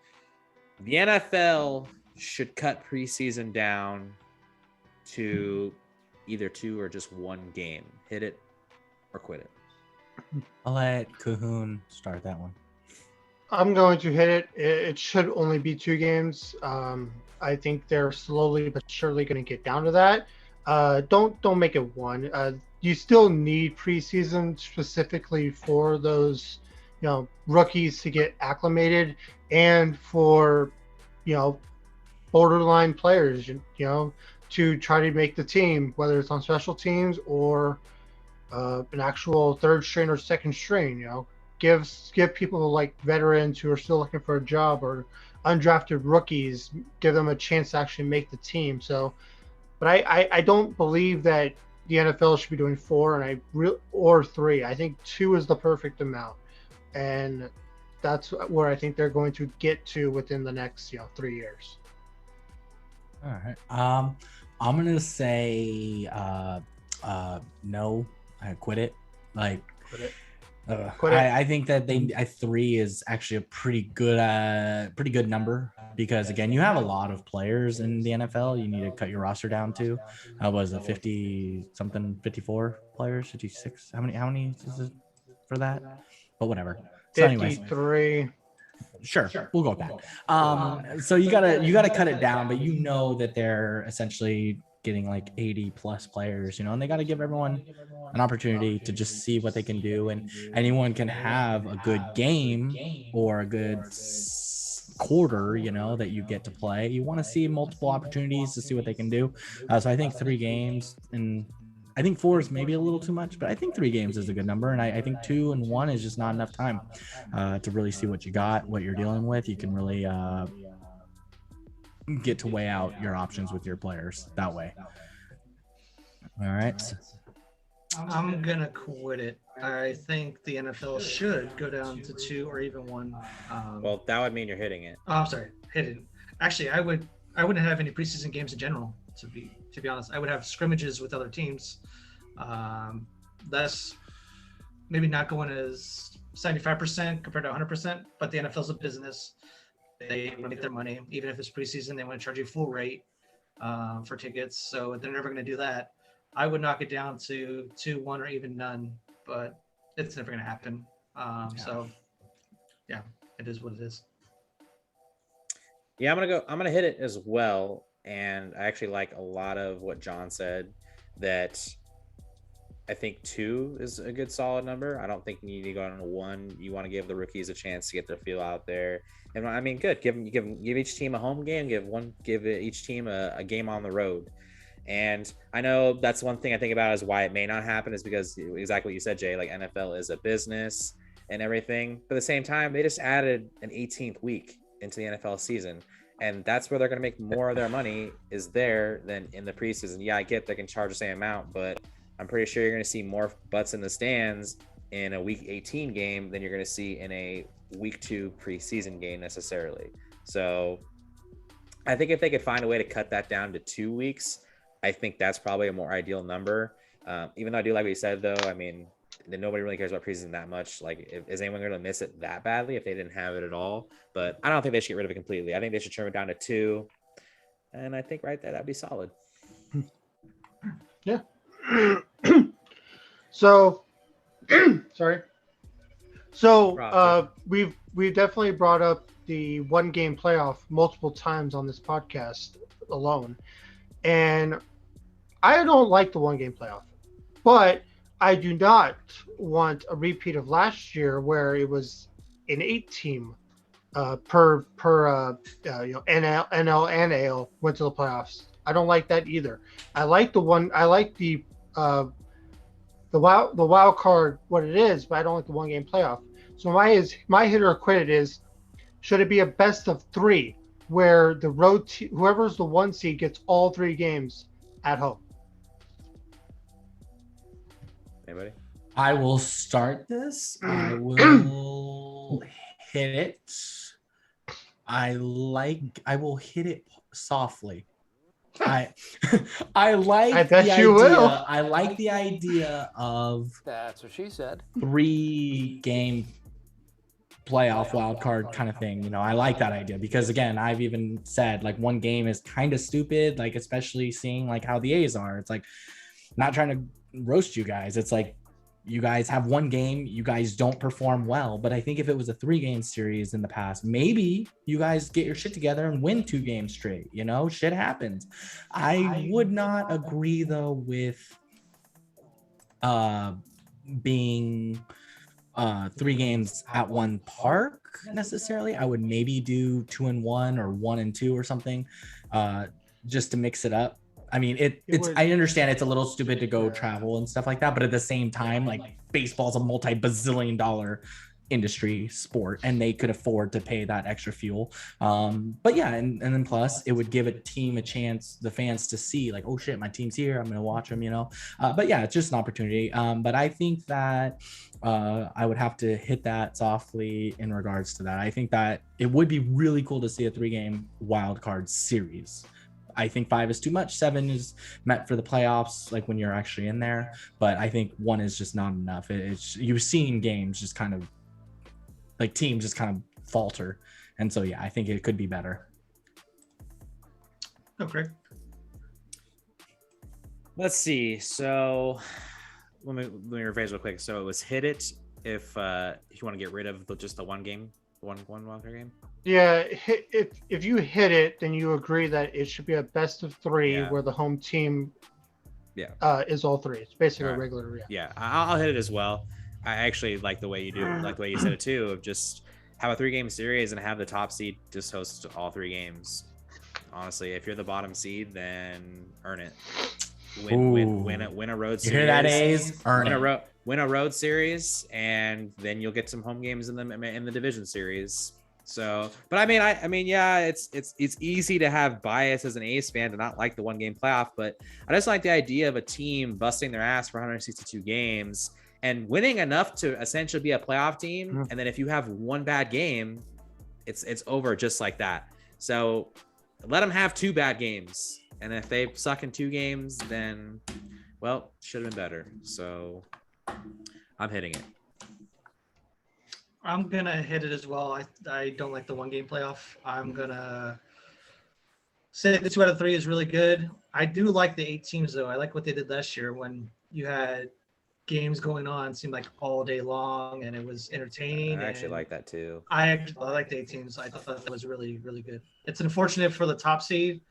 The NFL should cut preseason down to either 2 or just 1 game. Hit it or quit it. I'll let Cohoon start that one. I'm going to hit it. It should only be 2 games. I think they're slowly but surely going to get down to that. Don't make it 1. You still need preseason specifically for those, rookies to get acclimated and for, borderline players, to try to make the team, whether it's on special teams or an actual third string or second string. Give people like veterans who are still looking for a job or undrafted rookies, give them a chance to actually make the team. So, but I don't believe that the NFL should be doing 4 or 3. I think 2 is the perfect amount, and that's where I think they're going to get to within the next 3 years. All right. I'm gonna say no. I quit it. Quit it. I think that 3 is actually a pretty good number because again, you have a lot of players in the NFL. You need to cut your roster down to. Was it 54 players, 56? How many is it for that? But whatever. So anyways. 53. Sure, we'll go with that. So you gotta cut it down, but that they're essentially getting like 80 plus players, and they got to give everyone an opportunity to just see what they can do, and anyone can have a good game or a good quarter, that you get to play. You want to see multiple opportunities to see what they can do. So I think 3 games, and I think 4 is maybe a little too much, but I think 3 games is a good number. And I think 2 and 1 is just not enough time to really see what you got, what you're dealing with. You can really get to weigh out your options with your players that way. All right. I'm gonna quit it. I think the NFL should go down to 2 or even 1. Well, that would mean you're hitting it. Oh, I'm sorry, hidden. Actually, I wouldn't have any preseason games in general. To be honest, I would have scrimmages with other teams. That's maybe not going as 75% compared to 100%, but the NFL's a business. They make their money, even if it's preseason. They want to charge you full rate for tickets, so they're never going to do that. I would knock it down to 2, 1, or even none, but it's never going to happen. So, yeah, it is what it is. Yeah, I'm gonna hit it as well. And I actually like a lot of what John said, that I think 2 is a good solid number. I don't think you need to go on 1. You want to give the rookies a chance to get their feel out there. And I mean, good. Give each team a home game. Give each team a game on the road. And I know that's one thing I think about is why it may not happen, is because exactly what you said, Jay, like NFL is a business and everything. But at the same time, they just added an 18th week into the NFL season. And that's where they're going to make more of their money, is there than in the preseason. Yeah, I get they can charge the same amount, but I'm pretty sure you're going to see more butts in the stands in a week 18 game than you're going to see in a week 2 preseason game necessarily. So I think if they could find a way to cut that down to 2 weeks, I think that's probably a more ideal number. Even though I do like what you said, though, I mean, nobody really cares about preseason that much. Like, is anyone going to miss it that badly if they didn't have it at all? But I don't think they should get rid of it completely. I think they should trim it down to 2. And I think right there, that'd be solid. Yeah. So, sorry. So we've definitely brought up the 1-game playoff multiple times on this podcast alone. And I don't like the 1-game playoff, but I do not want a repeat of last year where it was an 8-team per NL and AL went to the playoffs. I don't like that either. I like the wild card what it is, but I don't like the 1-game playoff. So my hit or quit it is, should it be a best of 3 where the whoever's the 1 seed gets all 3 games at home? Anybody? I will start this. I will hit it. I will hit it softly. I like I bet the you idea. will. I like the idea of That's what she said. 3-game playoff wild card kind of thing. You know, I like that idea because, again, I've even said like 1 game is kind of stupid, like especially seeing like how the A's are. It's like, not trying to roast you guys. It's like, you guys have 1 game, you guys don't perform well. But I think if it was a 3-game series in the past, maybe you guys get your shit together and win 2 games straight. You know, shit happens. I would not agree though with being 3 games at one park necessarily. I would maybe do 2-1 or 1-2 or something, just to mix it up. I mean, I understand it's a little stupid to go travel and stuff like that, but at the same time, like, baseball's a multi-bazillion-dollar industry sport, and they could afford to pay that extra fuel. But yeah, and then plus it would give a team a chance, the fans, to see like, oh shit, my team's here, I'm gonna watch them, you know. But yeah, it's just an opportunity. But I think that I would have to hit that softly in regards to that. I think that it would be really cool to see a 3-game wild card series. I think 5 is too much. 7 is meant for the playoffs, like when you're actually in there. But I think 1 is just not enough. You've seen games just kind of like teams just kind of falter. And so, yeah, I think it could be better. Okay. Let's see. So let me rephrase real quick. So it was hit it if you want to get rid of just the 1 game, one wild card game. Yeah, if you hit it, then you agree that it should be a best of 3 where the home team is all 3. It's basically a regular. Yeah, I'll hit it as well. I actually like the way you do, like the way you said it too, of just have a 3-game series and have the top seed just host all 3 games. Honestly, if you're the bottom seed, then earn it. Win a road series. You hear that, A's? Win a road series, and then you'll get some home games in the division series. So, but I mean, yeah, it's easy to have bias as an A's fan to not like the 1 game playoff, but I just like the idea of a team busting their ass for 162 games and winning enough to essentially be a playoff team. And then if you have one bad game, it's over just like that. So let them have 2 bad games, and if they suck in 2 games, then well, should have been better. So I'm hitting it. I'm gonna hit it as well. I don't like the 1 game playoff. I'm gonna say the 2 out of 3 is really good. I do like the 8 teams though. I like what they did last year when you had games going on, seemed like all day long, and it was entertaining. I actually like that too. I like the 8 teams. I thought that was really, really good. It's unfortunate for the top 2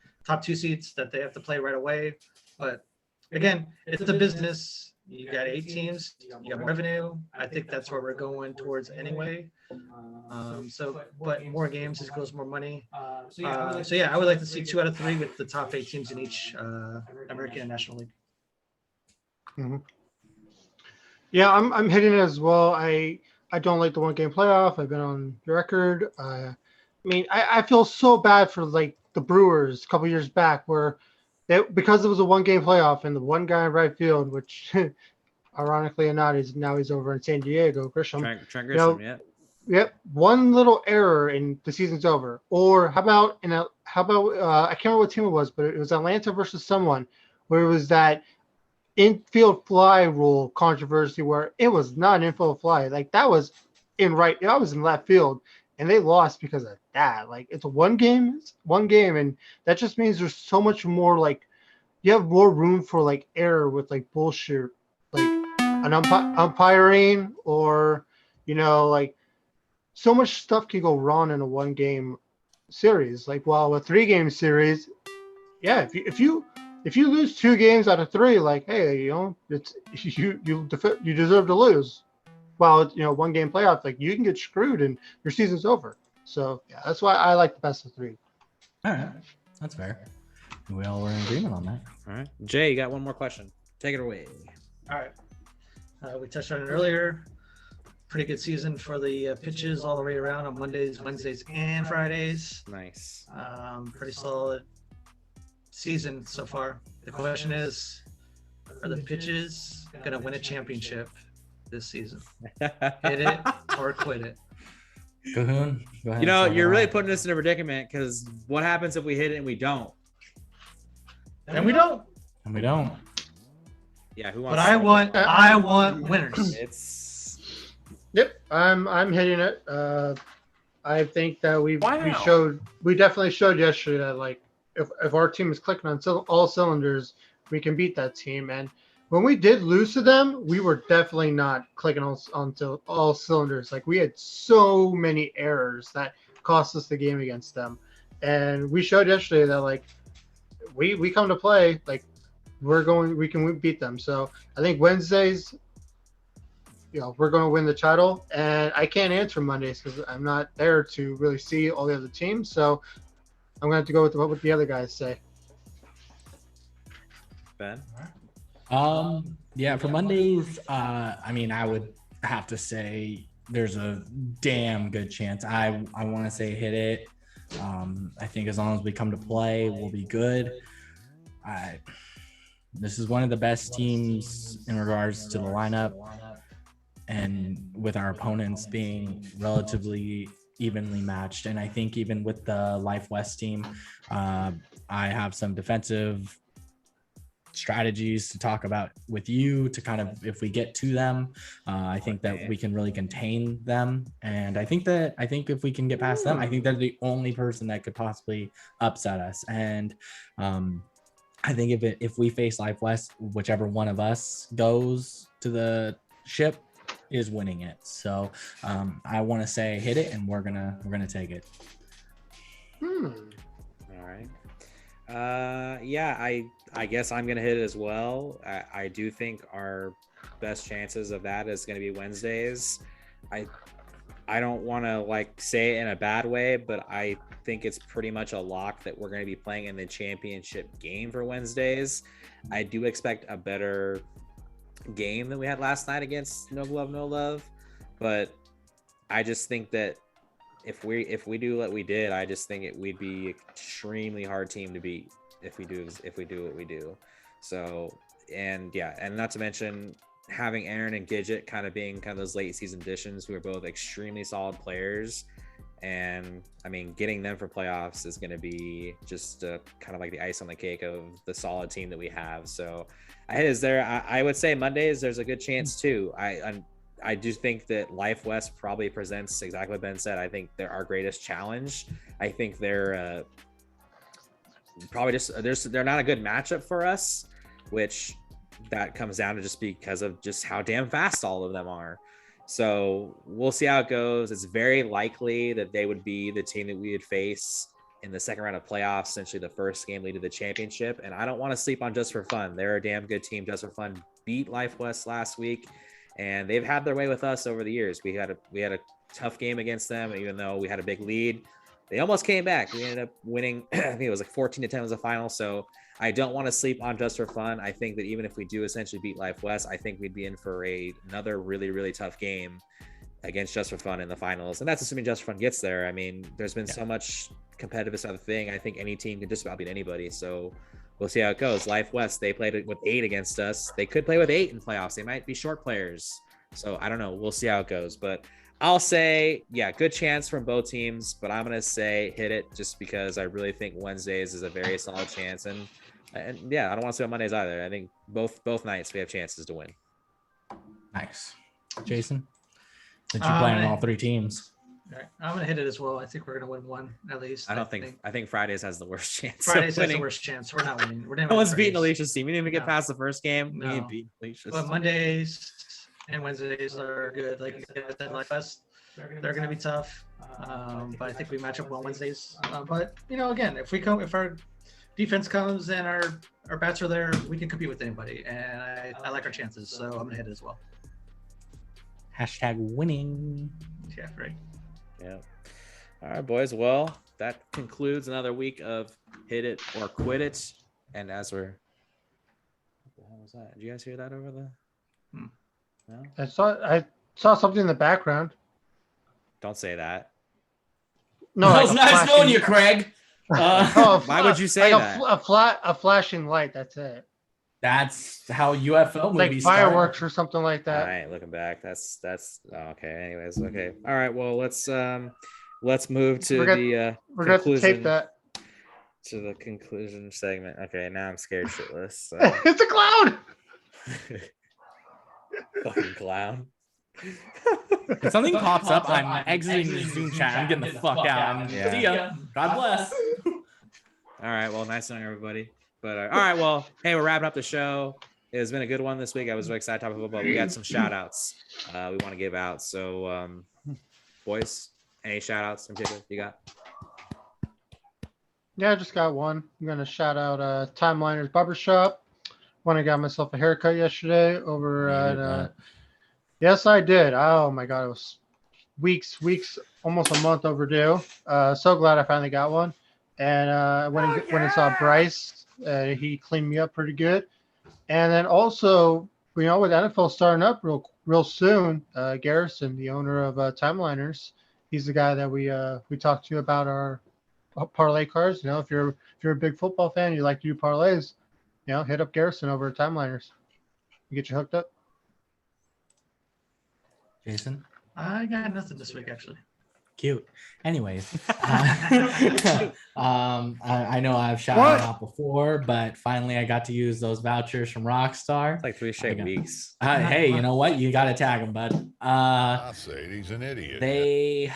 seeds that they have to play right away, but again, it's a business. You got 8 teams, you got more revenue. I think that's where we're going towards anyway. But more games equals more money. So yeah, I would like to see 2 out of 3 with the top 8 teams in each American and National League. Mm-hmm. Yeah, I'm hitting it as well. I don't like the 1 game playoff. I've been on the record. I mean, I feel so bad for like the Brewers a couple years back where because it was a 1 game playoff and the one guy in right field, which ironically enough he's over in San Diego, Grisham. Trent Grisham, yeah. Yep, one little error and the season's over. Or how about I can't remember what team it was, but it was Atlanta versus someone where it was that infield fly rule controversy where it was not an infield fly. Like that was in left field. And they lost because of that. Like it's 1 game, and that just means there's so much more. Like you have more room for like error with like bullshit, like an umpiring, or like so much stuff can go wrong in a 1 game series. Like while a 3 game series, yeah, if you lose 2 games out of 3, like hey, it's you deserve to lose. Well, 1 game playoff, like you can get screwed and your season's over. So yeah, that's why I like the best of 3. All right, that's fair. We all were in agreement on that. All right, Jay, you got one more question. Take it away. All right. We touched on it earlier. Pretty good season for the pitches all the way around on Mondays, Wednesdays, and Fridays. Nice. Pretty solid season so far. The question is, are the pitches going to win a championship this season? Hit it or quit it. Cahoon, go ahead. You're really putting us in a predicament because what happens if we hit it and we don't? And we don't. Yeah, who wants? But I want winners. Yep, I'm hitting it. I think that we definitely showed yesterday that like if our team is clicking on all cylinders, we can beat that team. And when we did lose to them, we were definitely not clicking on all cylinders. Like we had so many errors that cost us the game against them. And we showed yesterday that like we come to play, like we can beat them. So I think Wednesdays, we're going to win the title. And I can't answer Mondays because I'm not there to really see all the other teams. So I'm going to have to go with what the other guys say. Ben? Yeah, for Mondays, I would have to say there's a damn good chance. I want to say hit it. I think as long as we come to play, we'll be good. This is one of the best teams in regards to the lineup, and with our opponents being relatively evenly matched. And I think even with the Life West team, I have some defensive strategies to talk about with you to kind of, if we get to them, I think that we can really contain them. And I think if we can get past them, I think they're the only person that could possibly upset us. And I think if we face Life West, whichever one of us goes to the ship is winning it. So I want to say hit it, and we're gonna take it. All right. I guess I'm gonna hit it as well. I do think our best chances of that is gonna be Wednesdays. I don't want to like say it in a bad way, but I think it's pretty much a lock that we're going to be playing in the championship game for Wednesdays. I do expect a better game than we had last night against No Glove, No Love, but I just think that if we do what we did, I just think we'd be extremely hard team to beat if we do what we do. So, and not to mention having Aaron and Gidget kind of being kind of those late season additions who are both extremely solid players. And I mean, getting them for playoffs is going to be just kind of like the ice on the cake of the solid team that we have. So I would say Mondays, there's a good chance too. I do think that Life West probably presents exactly what Ben said. I think they're our greatest challenge. I think they're probably they're not a good matchup for us, which that comes down to just because of just how damn fast all of them are. So we'll see how it goes. It's very likely that they would be the team that we would face in the second round of playoffs, essentially the first game lead to the championship. And I don't want to sleep on Just for Fun. They're a damn good team. Just for Fun beat Life West last week, and they've had their way with us over the years. We had a tough game against them, even though we had a big lead. They almost came back. We ended up winning. I think it was like 14-10 was the final. So I don't want to sleep on Just for Fun. I think that even if we do essentially beat Life West, I think we'd be in for another really, really tough game against Just for Fun in the finals. And that's assuming Just for Fun gets there. I mean, there's been so much competitiveness of the thing. I think any team can just about beat anybody. So we'll see how it goes. Life West, they played with 8 against us. They could play with 8 in playoffs. They might be short players. So I don't know. We'll see how it goes. But I'll say, good chance from both teams. But I'm going to say hit it just because I really think Wednesdays is a very solid chance. And I don't want to say on Mondays either. I think both nights we have chances to win. Nice. Jason, since you're playing on all 3 teams. All right. I'm going to hit it as well. I think we're going to win one at least. I think Fridays has the worst chance. Fridays has the worst chance. We're not winning. No one's beating Alicia's team. We didn't even get past the first game. No. We didn't beat Alicia's. But Mondays and Wednesdays are good. Like you said, Life West, they're going to be tough. But I think we match up well Wednesdays. But again, if our defense comes and our bats are there, we can compete with anybody. And I like our chances. So I'm going to hit it as well. # winning. Yeah, right. Yeah. All right, boys. Well, that concludes another week of Hit It or Quit It. And as we're, what the hell was that? Did you guys hear that over the? No. I saw something in the background. Don't say that. No, That was nice knowing you, Craig. Why would you say that? A flashing light. That's it. That's how UFO Like movies fireworks start. or something like that. All right, looking back, that's okay. Anyways, okay. All right. Well, let's move to We're gonna have to tape that. To the conclusion segment. Okay, now I'm scared shitless. So. It's a clown. Fucking clown. If something pops up, I'm exiting the Zoom chat. I'm getting the fuck out. Yeah. See ya. God bless. All right. Well, nice knowing everybody. But all right. Well, hey, we're wrapping up the show. It's been a good one this week. I was really excited to talk about football. We got some shout outs we want to give out. So, boys, any shout outs in particular you got? Yeah, I just got one. I'm gonna shout out Timeliners Barbershop. When I got myself a haircut yesterday over at yes, I did. Oh my god, it was weeks, almost a month overdue. So glad I finally got one. And when I saw Bryce, he cleaned me up pretty good. And then also, with NFL starting up real soon, Garrison, the owner of Timeliners, he's the guy that we talked to about our parlay cards. If you're a big football fan, you like to do parlays, hit up Garrison over at Timeliners. You get you hooked up. Jason? I got nothing this week, actually. Cute. Anyways, I know I've shouted out before, but finally I got to use those vouchers from Rockstar. It's like 3 straight weeks. Hey, you know what? You got to tag them, bud. I say he's an idiot. They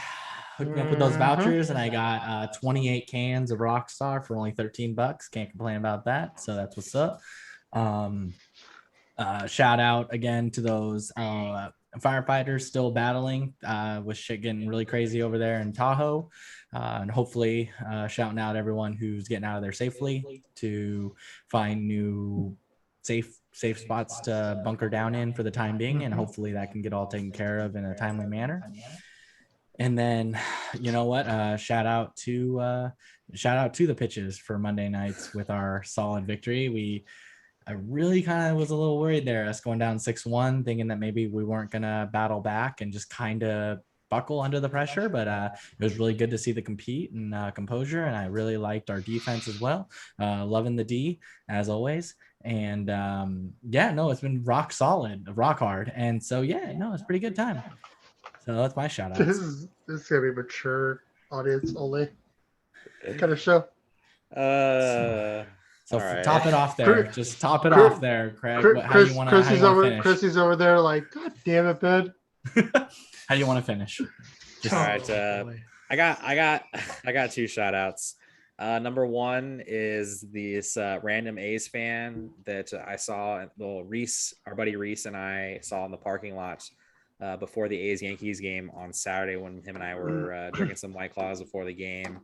hooked me up with those vouchers, and I got 28 cans of Rockstar for only $13. Can't complain about that. So that's what's up. Shout out again to those firefighters still battling with shit getting really crazy over there in Tahoe, and hopefully shouting out everyone who's getting out of there safely to find new safe spots to bunker down in for the time being, and hopefully that can get all taken care of in a timely manner. And then shout out to the pitches for Monday nights with our solid victory. I really kind of was a little worried there, us going down 6-1, thinking that maybe we weren't going to battle back and just kind of buckle under the pressure, but it was really good to see the compete and composure. And I really liked our defense as well. Loving the D as always. And it's been rock solid, rock hard. And so, it's a pretty good time. So that's my shout out. This is gonna be mature audience only kind of show. So right. top it off there. Just top it off there, Craig. How do you want to finish? Chrissy's over there like, God damn it, Ben. How do you want to finish? All right. I got 2 shout outs. Number 1 is this random A's fan that I saw. Well, Reese, our buddy Reese, and I saw in the parking lot before the A's Yankees game on Saturday when him and I were drinking some White Claws before the game.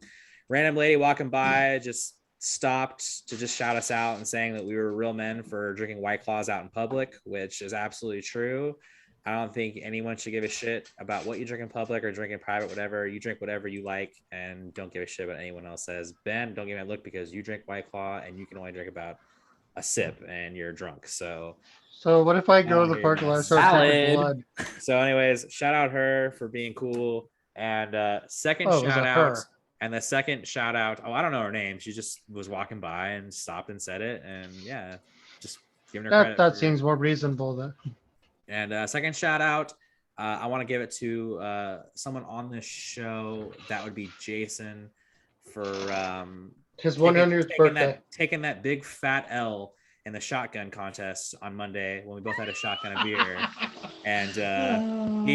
Random lady walking by just stopped to just shout us out and saying that we were real men for drinking White Claws out in public, which is absolutely true. I don't think anyone should give a shit about what you drink in public or drink in private, whatever. You drink whatever you like and don't give a shit about anyone else says. Ben, don't give me a look because you drink White Claw and you can only drink about a sip and you're drunk. So what if I go to the parking lot and start drinking blood? So anyways, shout out her for being cool. And second shout out. Her? And the second shout out, I don't know her name. She just was walking by and stopped and said it. And just giving her credit. That seems more reasonable then. And second shout out, I want to give it to someone on this show. That would be Jason for his 100th birthday. Taking that big fat L in the shotgun contest on Monday when we both had a shotgun of beer. And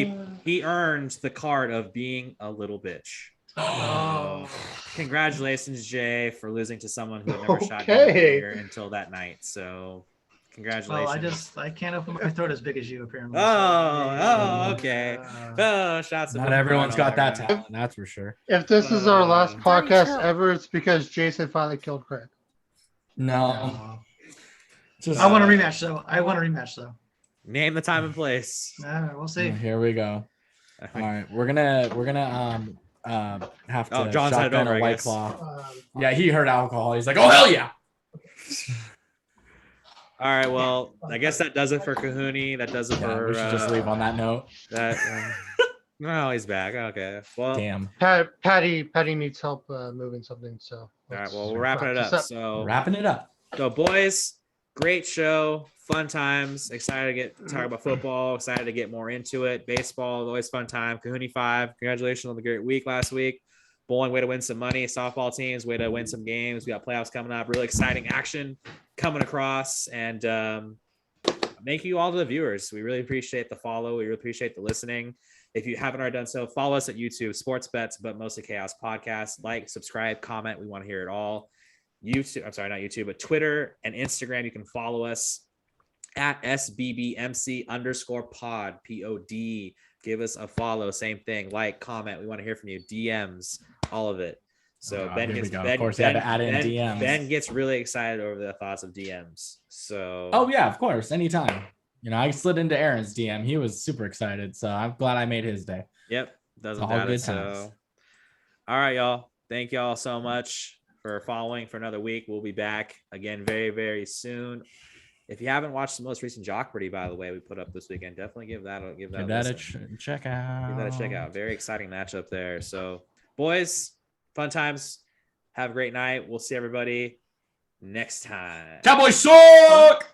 he earned the card of being a little bitch. So, congratulations, Jay, for losing to someone who had never shot beer until that night. So congratulations. Well, I can't open my throat as big as you apparently. Okay. Shots. Not everyone's got that talent, that's for sure. If this is our last podcast ever, it's because Jason finally killed Craig. No. I want a rematch though. Name the time and place. We'll see. Here we go. All right, we're gonna have to John's shotgun over, a White Claw. He heard alcohol. He's like, oh hell yeah. All right, well, I guess that does it for Cohooney. That does it for. We should just leave on that note. No, he's back. Okay. Well, damn. Patty needs help moving something. So. All right. Well, we're wrapping it up. So, boys, great show, fun times. Excited to get to talk about football. Excited to get more into it. Baseball, always fun time. Cohooney 5. Congratulations on the great week last week. Bowling, way to win some money. Softball teams, way to win some games. We got playoffs coming up. Really exciting action coming across. And thank you all to the viewers. We really appreciate the follow. We really appreciate the listening. If you haven't already done so, follow us at YouTube, Sports Bets, but mostly Chaos Podcast. Like, subscribe, comment. We want to hear it all. YouTube, I'm sorry, not YouTube, but Twitter and Instagram. You can follow us at SBBMC_pod, POD. Give us a follow. Same thing. Like, comment. We want to hear from you. DMs, all of it. So Ben gets Ben gets really excited over the thoughts of DMs. So of course, anytime. I slid into Aaron's DM. He was super excited. So I'm glad I made his day. Yep, doesn't matter. So all right, y'all. Thank y'all so much for following for another week. We'll be back again very, very soon. If you haven't watched the most recent Jockparty, by the way, we put up this weekend, definitely give that a check out. Give that a check out. Very exciting matchup there. So, boys, fun times. Have a great night. We'll see everybody next time. Cowboys suck!